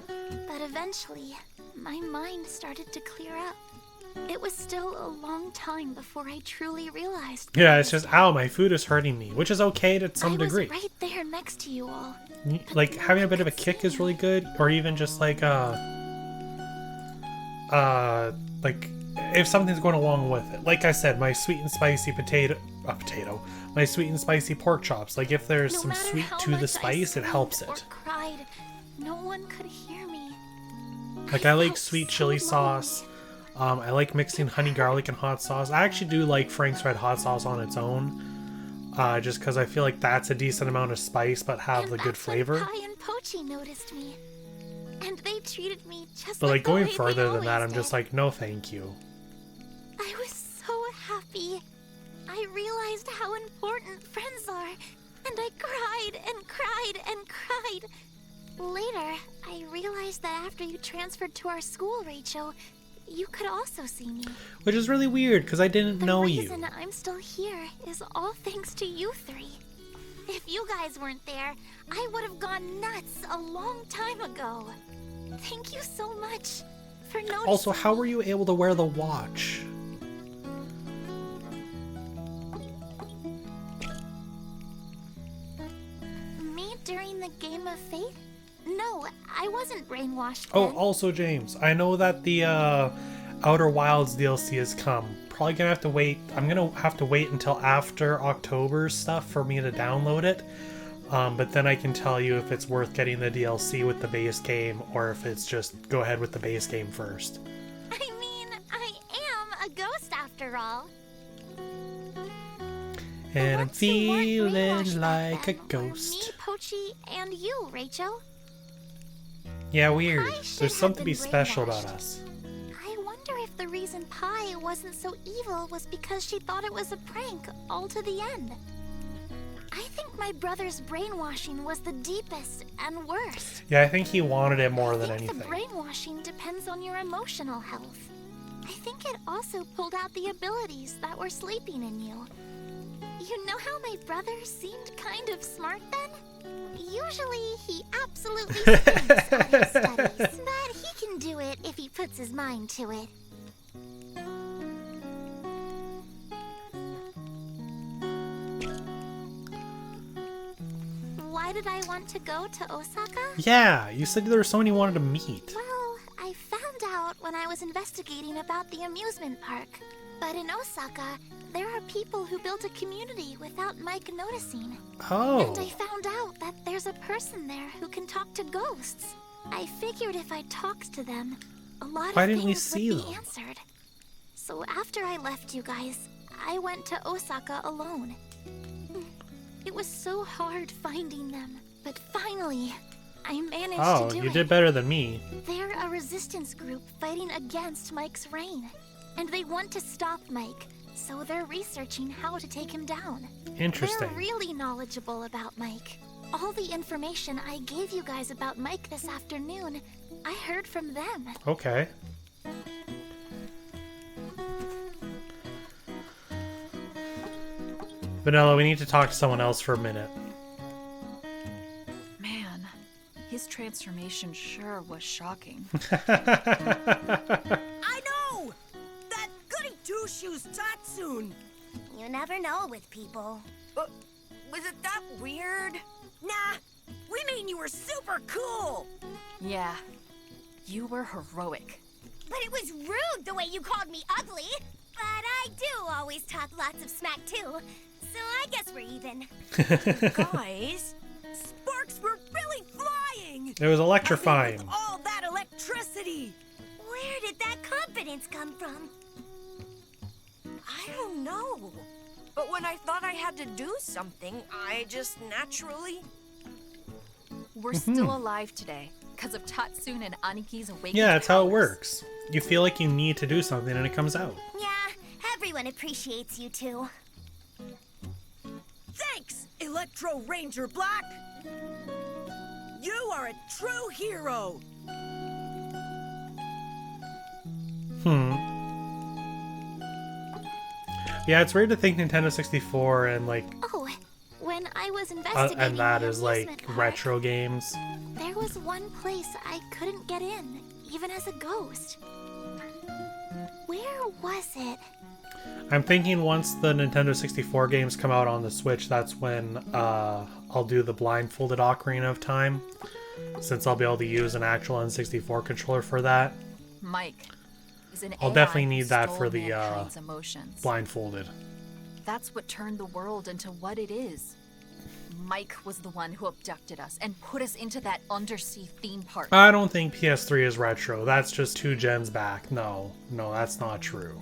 But eventually, my mind started to clear up. It was still a long time before I truly realized. Yeah, it's just, ow, my food is hurting me, which is okay to some degree. I was right there next to you all. Like, having a bit of a kick is really good, or even just like, if something's going along with it. Like I said, my sweet and spicy my sweet and spicy pork chops. Like, if there's some sweet to the spice, it helps it. Cried, no one could hear me. Like, I like sweet chili sauce. I like mixing honey, garlic, and hot sauce. I actually do like Frank's Red Hot Sauce on its own, just because I feel like that's a decent amount of spice, but have the good flavor. Pie and Pochi noticed me, and they treated me just But like going the way further they than that, I'm always just did. like, no, thank you. I was so happy. I realized how important friends are, and I cried and cried and cried. Later, I realized that after you transferred to our school, Rachel, you could also see me. Which is really weird, because I didn't know you. The reason I'm still here is all thanks to you three. If you guys weren't there, I would have gone nuts a long time ago. Thank you so much for noticing. Also, how were you able to wear the watch? Me during the Game of Fate? No, I wasn't brainwashed. Oh, then. also, James, I know that the Outer Wilds DLC has come. Probably gonna have to wait. I'm gonna have to wait until after October stuff for me to download it. But then I can tell you if it's worth getting the DLC with the base game, or if it's just go ahead with the base game first. I mean, I am a ghost after all. And I'm feeling like a Me, ghost. Pochi, and you, Rachel. Yeah, weird. I should There's have something to been be special brainwashed. about us. I wonder if the reason Pi wasn't so evil was because she thought it was a prank all to the end. I think my brother's brainwashing was the deepest and worst. Yeah, I think he wanted it more than The anything. brainwashing depends on your emotional health. I think it also pulled out the abilities that were sleeping in you. You know how my brother seemed kind of smart then? Usually he absolutely stinks at his studies, but he can do it if he puts his mind to it. Why did I want to go to Osaka? Yeah, you said there was someone you wanted to meet. Well, I found out when I was investigating about the amusement park. But in Osaka, there are people who built a community without Mike noticing. Oh. And I found out that there's a person there who can talk to ghosts. I figured if I talked to them, a lot Why of didn't we things see would be them? answered. So after I left you guys, I went to Osaka alone. It was so hard finding them, but finally, I managed Oh, to do you it. did better than me. They're a resistance group fighting against Mike's reign, and they want to stop Mike, so they're researching how to take him down. Interesting. They're really knowledgeable about Mike. All the information I gave you guys about Mike this afternoon, I heard from them. Okay. Vanilla, we need to talk to someone else for a minute. Man, his transformation sure was shocking. I know! That goody two-shoes Tatsun! You never know with people. Was it that weird? Nah, we mean you were super cool! Yeah, you were heroic. But it was rude the way you called me ugly. But I do always talk lots of smack too, so I guess we're even. Guys, sparks were really flying! It was electrifying. With all that electricity! Where did that confidence come from? I don't know. But when I thought I had to do something, I just naturally... We're still alive today, because of Tatsune and Aniki's awakened Yeah, that's how it powers. works. You feel like you need to do something and it comes out. Yeah, everyone appreciates you too. Thanks, Electro Ranger Black! You are a true hero! Yeah, it's weird to think Nintendo 64 and like Oh, when I was investigating and that the is like amusement park, retro games. there was one place I couldn't get in, even as a ghost. Where was it? I'm thinking once the Nintendo 64 games come out on the Switch, that's when I'll do the blindfolded Ocarina of Time, since I'll be able to use an actual N64 controller for that. Mike is an I'll AI definitely who need that stole for the mankind's emotions. blindfolded. That's what turned the world into what it is. Mike was the one who abducted us and put us into that undersea theme park. I don't think PS3 is retro. That's just 2 gens back. No, that's not true.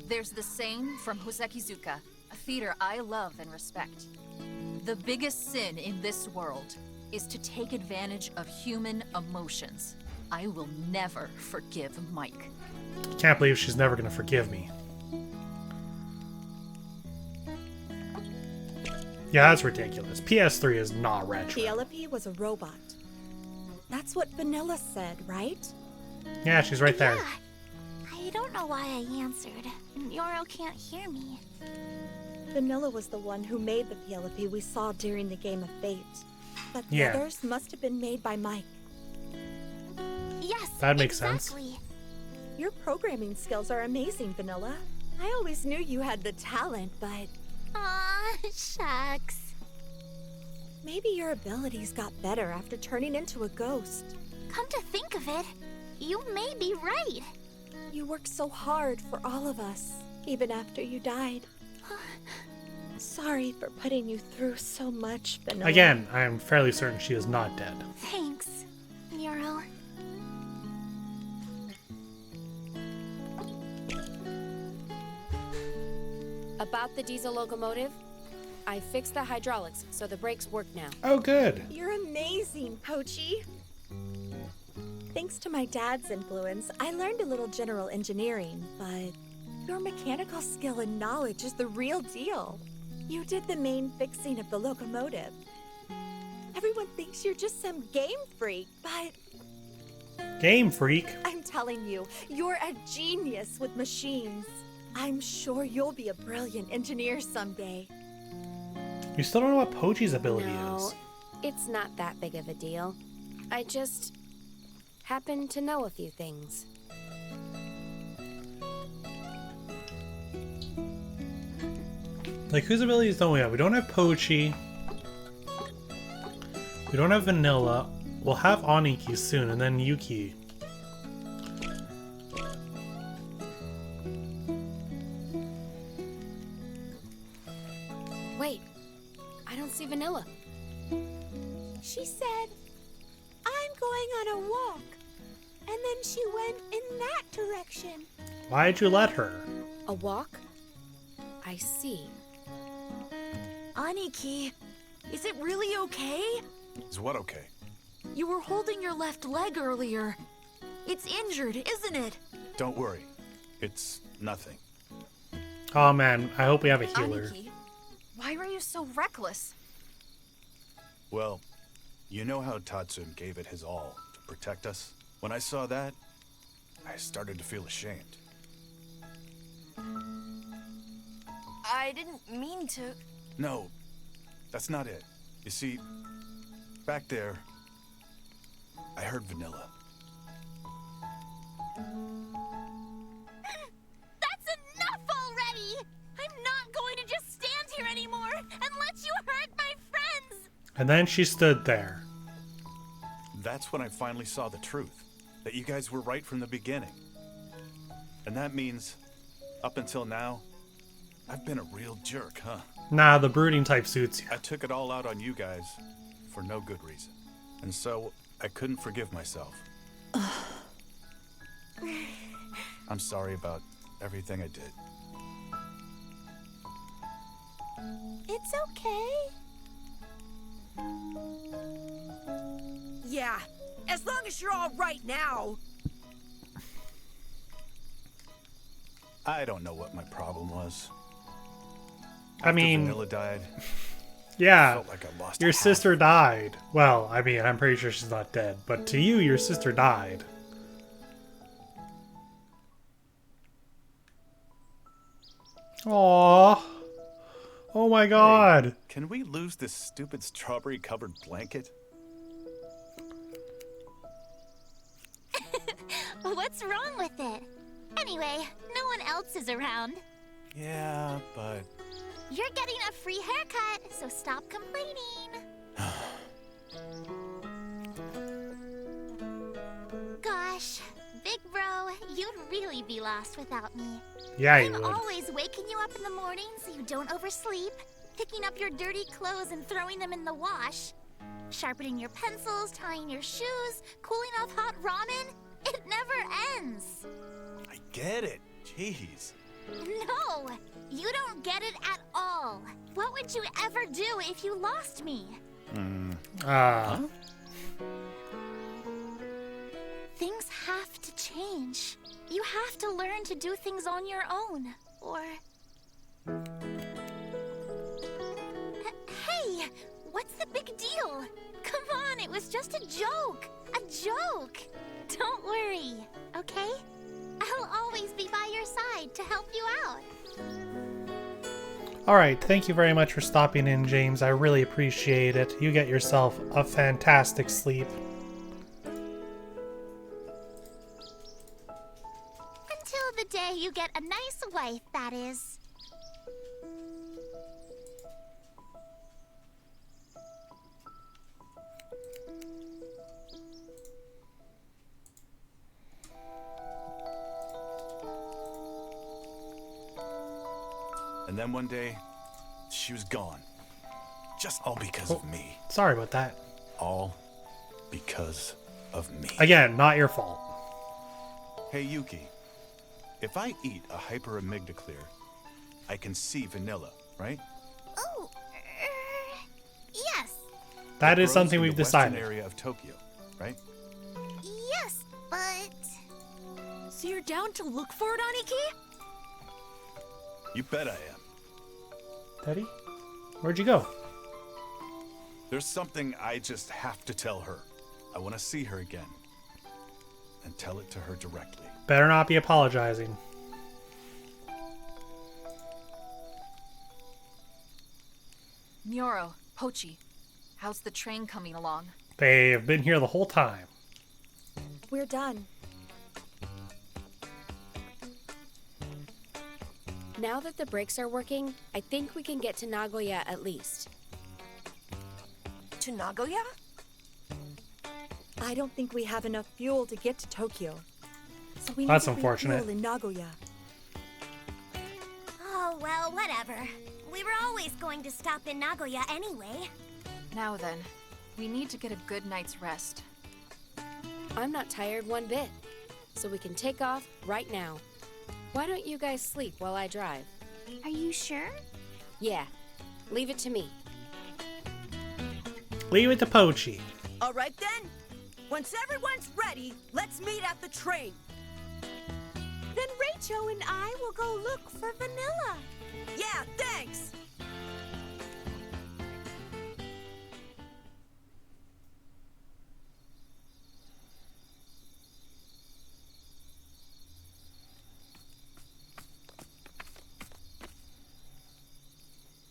There's the saying from Hosekizuka, a theater I love and respect. The biggest sin in this world is to take advantage of human emotions. I will never forgive Mike. Can't believe she's never gonna forgive me. Yeah, that's ridiculous. PS3 is not retro. Penelope was a robot. That's what Vanilla said, right? Yeah, she's right there. Yeah. I don't know why I answered. Yoro can't hear me. Vanilla was the one who made the Penelope we saw during the Game of Fate. But the Yeah. others must have been made by Mike. Yes, That makes sense. exactly. Your programming skills are amazing, Vanilla. I always knew you had the talent, but Aw, shucks. maybe your abilities got better after turning into a ghost. Come to think of it, you may be right. You worked so hard for all of us, even after you died. Sorry for putting you through so much, Vanilla. Again, I am fairly certain she is not dead. Thanks, Nero. About the diesel locomotive, I fixed the hydraulics so the brakes work now. Oh, good. You're amazing, Pochi. Thanks to my dad's influence, I learned a little general engineering, but your mechanical skill and knowledge is the real deal. You did the main fixing of the locomotive. Everyone thinks you're just some game freak, but Game freak. I'm telling you, you're a genius with machines. I'm sure you'll be a brilliant engineer someday. You still don't know what Pochi's ability No, is. it's not that big of a deal. I just happen to know a few things. Like, whose abilities don't we have? We don't have Pochi. We don't have Vanilla. We'll have Aniki soon, and then Yuki. Wait, I don't see Vanilla. She said, I'm going on a walk. And then she went in that direction. Why'd you let her? A walk? I see. Aniki, is it really okay? Is what okay? You were holding your left leg earlier. It's injured, isn't it? Don't worry. It's nothing. Oh man, I hope we have a healer. Aniki, why were you so reckless? Well, you know how Tatsune gave it his all to protect us? When I saw that, I started to feel ashamed. I didn't mean to. No, that's not it. You see, back there, I heard Vanilla. That's enough already! I'm not going to just stand here anymore and let you hurt my friends! And then she stood there. That's when I finally saw the truth. That you guys were right from the beginning. And that means, up until now, I've been a real jerk, huh? Nah, the brooding type suits you. I took it all out on you guys for no good reason. And so, I couldn't forgive myself. I'm sorry about everything I did. It's okay. Yeah, as long as you're all right now. I don't know what my problem was. I mean, After Vanilla died, yeah, I felt like I lost your half. sister died. Well, I mean, I'm pretty sure she's not dead, but to you, your sister died. Aww. Oh my god. Hey, can we lose this stupid strawberry-covered blanket? What's wrong with it? Anyway, no one else is around. Yeah, but... You're getting a free haircut, so stop complaining. Gosh, big bro, you'd really be lost without me. Yeah, you I'm would. always waking you up in the morning so you don't oversleep, picking up your dirty clothes and throwing them in the wash, sharpening your pencils, tying your shoes, cooling off hot ramen. It never ends. I get it. Jeez. No, you don't get it at all. What would you ever do if you lost me? Things have to change. You have to learn to do things on your own, or... Hey, what's the big deal? Come on, it was just a joke. A joke. Don't worry, okay? I'll always be by your side to help you out. Alright, thank you very much for stopping in, James. I really appreciate it. You get yourself a fantastic sleep. Until the day you get a nice wife, that is. And then one day, she was gone. Just all because of me. Sorry about that. All because of me. Again, not your fault. Hey, Yuki. If I eat a hyperamygdaclear, I can see Vanilla, right? Oh, yes. That It is grows something in we've the western decided. area of Tokyo, right? Yes, but... So you're down to look for it, Aniki? You bet I am. Teddy? Where'd you go? There's something I just have to tell her. I want to see her again. And tell it to her directly. Better not be apologizing. Muro, Pochi, how's the train coming along? They've been here the whole time. We're done. Now that the brakes are working, I think we can get to Nagoya at least. To Nagoya? I don't think we have enough fuel to get to Tokyo. So we need That's to unfortunate. refuel in Nagoya. Oh, well, whatever. We were always going to stop in Nagoya anyway. Now then, we need to get a good night's rest. I'm not tired one bit, so we can take off right now. Why don't you guys sleep while I drive? Are you sure? Yeah, leave it to me. Leave it to Pochi. All right then. Once everyone's ready, let's meet at the train. Then Rachel and I will go look for Vanilla. Yeah, thanks.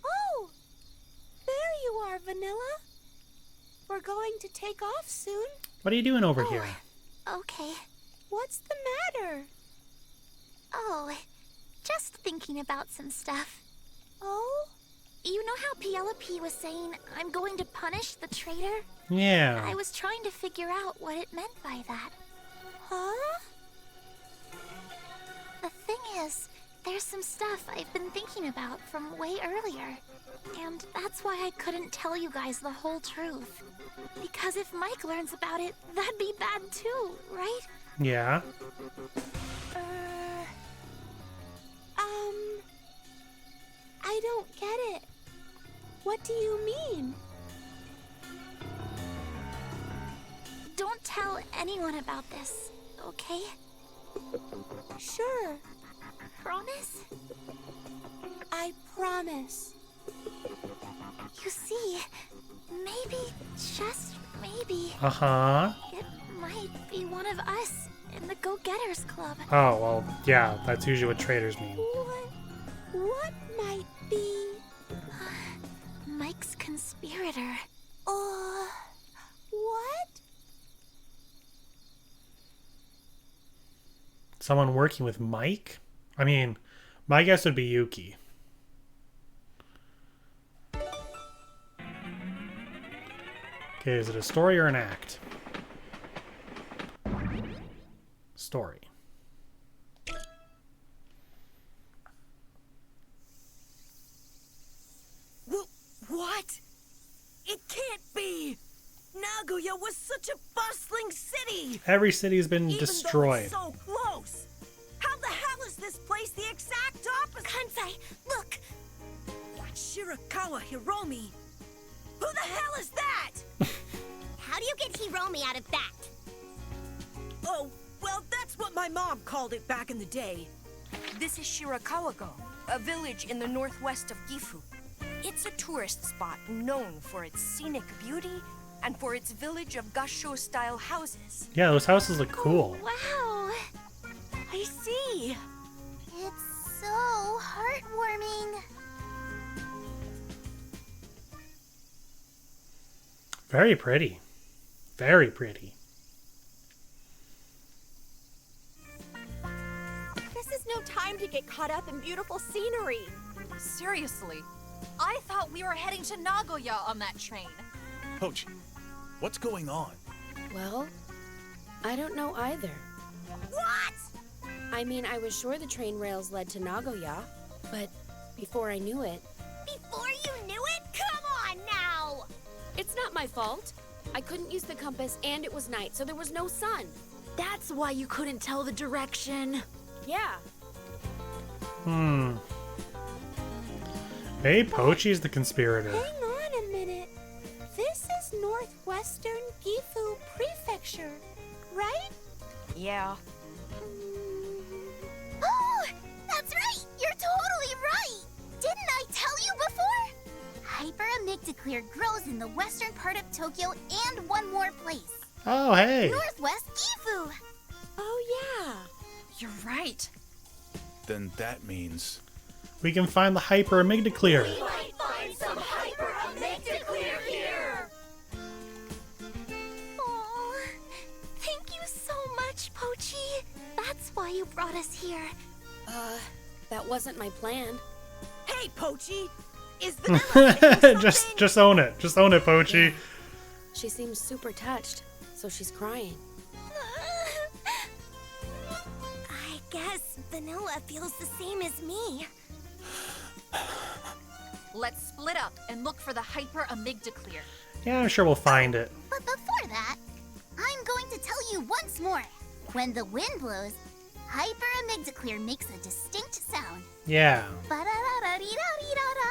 Oh, there you are, Vanilla. We're going to take off soon. What are you doing over here? Okay. What's the matter? Oh, just thinking about some stuff. Oh? You know how Penelope was saying, I'm going to punish the traitor? Yeah. I was trying to figure out what it meant by that. Huh? The thing is, there's some stuff I've been thinking about from way earlier. And that's why I couldn't tell you guys the whole truth. Because if Mike learns about it, that'd be bad too, right? Yeah. I don't get it. What do you mean? Don't tell anyone about this, okay? Sure. Promise? I promise. You see, maybe, just maybe, Uh-huh. it might be one of us in the Go-Getters Club. Oh, well, yeah, that's usually what traders mean. What might be? Mike's conspirator. What? Someone working with Mike? I mean, my guess would be Yuki. Okay, is it a story or an act? Story. What? It can't be! Nagoya was such a bustling city! Every city's been Even destroyed. though it's so close! How the hell is this place the exact opposite? Kansai, look! Shirakawa Hiromi! Who the hell is that? How do you get Hiromi out of that? Oh, well, that's what my mom called it back in the day. This is Shirakawa-go, a village in the northwest of Gifu. It's a tourist spot known for its scenic beauty and for its village of Gasho-style houses. Yeah, those houses look cool. Wow! I see! It's so heartwarming. Very pretty. Very pretty. This is no time to get caught up in beautiful scenery. Seriously, I thought we were heading to Nagoya on that train. Pochi, what's going on? Well, I don't know either. What? I mean, I was sure the train rails led to Nagoya, but before I knew it... Before you knew it? Come on now! It's not my fault. I couldn't use the compass and it was night, so there was no sun. That's why you couldn't tell the direction. Yeah. Hey, Pochi's the conspirator. Hang on a minute. This is northwestern Gifu Prefecture, right? Yeah. Oh, that's right! You're totally right! Didn't I tell you before? Hyperamygdaclear grows in the western part of Tokyo and one more place. Oh, hey. Northwest Gifu! Oh, yeah. You're right. Then that means... We can find the hyperamygdaclear. We might find some hyperamygdaclear here. Oh, thank you so much, Pochi. That's why you brought us here. That wasn't my plan. Hey, Pochi! Is Vanilla just own it. Just own it, Pochi. She seems super touched, so she's crying. I guess Vanilla feels the same as me. Let's split up and look for the hyperamygdaclear. Yeah, I'm sure we'll find it. But before that, I'm going to tell you once more. When the wind blows, hyperamygdaclear makes a distinct sound. Yeah. Ba-da-da-dee-da-dee-da-da.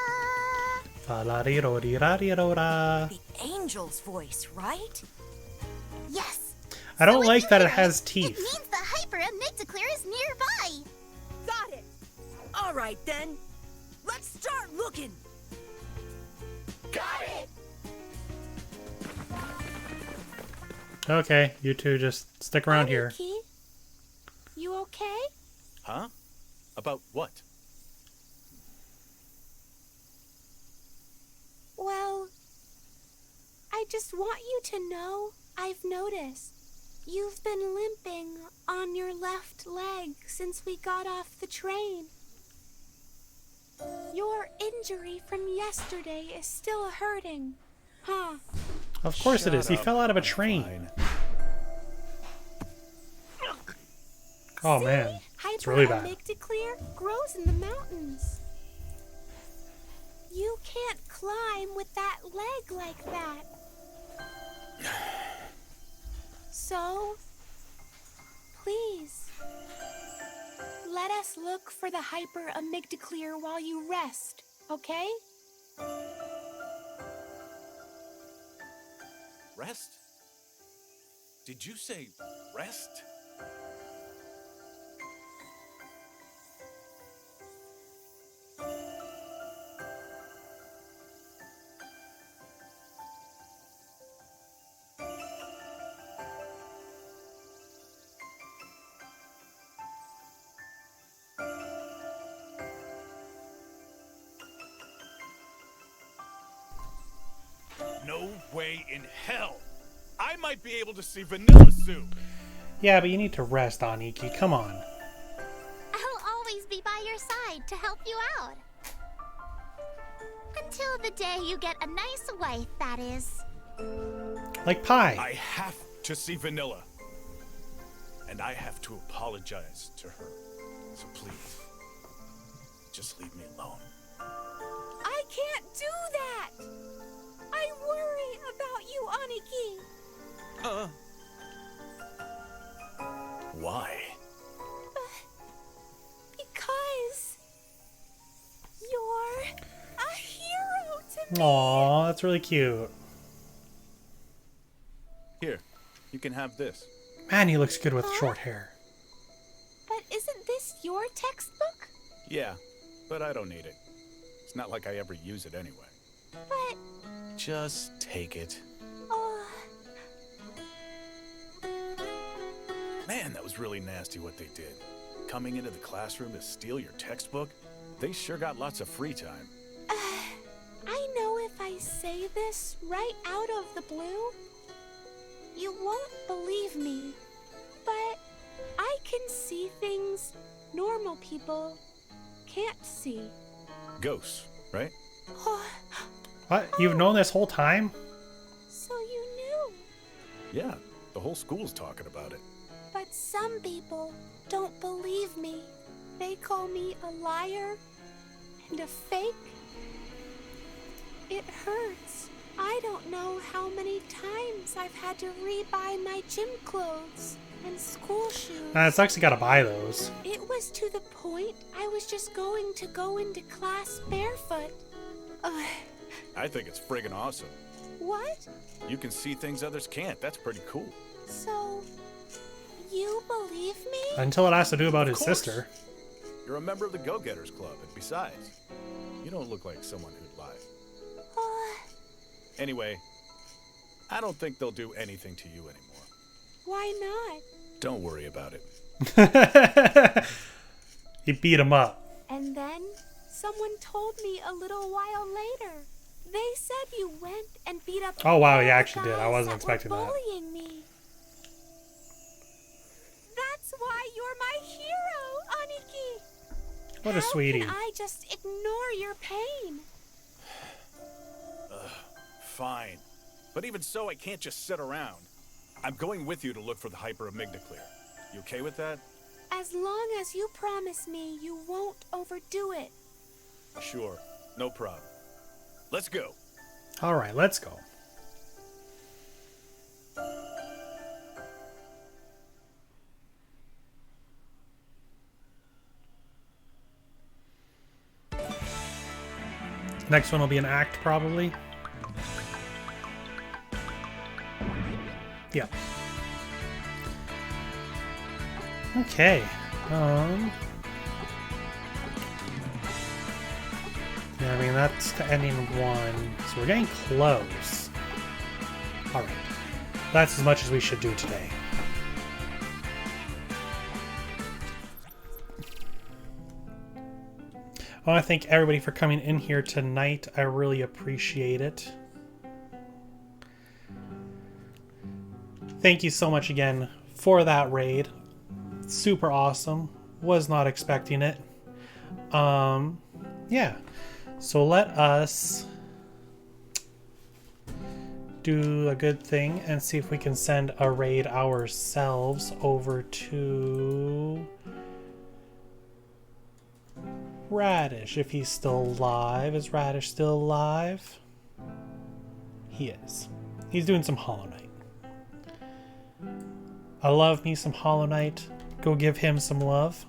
Fa-la-dee-ro-dee-ra-dee-ro-da. The angel's voice, right? Yes. I don't like that it hear has It teeth. means the hyperamygdaclear is nearby. Got it! Alright then. Let's start looking! Got it! Okay, you two just stick around here. Aniki, you okay? Huh? About what? Well, I just want you to know I've noticed. You've been limping on your left leg since we got off the train. Your injury from yesterday is still hurting, huh? Of course it is. He Shut up. fell out of a train. Fine. Oh man, it's really bad. Hyperamygdaclear grows in the mountains. You can't climb with that leg like that. So, please, let us look for the hyperamygdaclear while you rest. okay? Rest? Did you say rest? No way in hell! I might be able to see Vanilla soon! Yeah, but you need to rest, Aniki. Come on. I'll always be by your side to help you out. Until the day you get a nice wife, that is. Like pie. I have to see Vanilla. And I have to apologize to her. So please, just leave me alone. I can't do that! I worry about you, Aniki. Why? Because you're a hero to me. Aw, that's really cute. Here, you can have this. Man, he looks good with short hair. But isn't this your textbook? Yeah, but I don't need it. It's not like I ever use it anyway. But... Just take it. Man, that was really nasty what they did. Coming into the classroom to steal your textbook? They sure got lots of free time. I know if I say this right out of the blue, you won't believe me. But I can see things normal people can't see. Ghosts, right? What? You've known this whole time? So you knew. Yeah, the whole school's talking about it. But some people don't believe me. They call me a liar and a fake. It hurts. I don't know how many times I've had to rebuy my gym clothes and school shoes. It's actually gotta buy those. It was to the point I was just going to go into class barefoot. I think it's friggin' awesome. What? You can see things others can't. That's pretty cool. So, you believe me? Until it has to do about his course. sister. You're a member of the Go-Getters Club, and besides, you don't look like someone who'd lie. Anyway, I don't think they'll do anything to you anymore. Why not? Don't worry about it. He beat him up. And then someone told me a little while later. They said you went and beat up. Oh wow, all he the actually did. I guys wasn't that expecting were that. bullying me. That's why you're my hero, Aniki. What a sweetie. How can I just ignore your pain? Fine. But even so, I can't just sit around. I'm going with you to look for the hyper-amygdaclear. You okay with that? As long as you promise me you won't overdo it. Sure. No problem. Let's go. Alright, let's go. Next one will be an act, probably. Yeah. Okay. Yeah, I mean, that's the ending one. So we're getting close. Alright. That's as much as we should do today. I want to thank everybody for coming in here tonight. I really appreciate it. Thank you so much again for that raid. Super awesome. Was not expecting it. Yeah. So let us do a good thing and see if we can send a raid ourselves over to Radish, if he's still alive. Is Radish still alive? He is. He's doing some Hollow Knight. I love me some Hollow Knight. Go give him some love.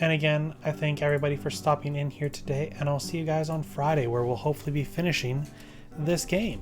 And again, I thank everybody for stopping in here today, and I'll see you guys on Friday where we'll hopefully be finishing this game.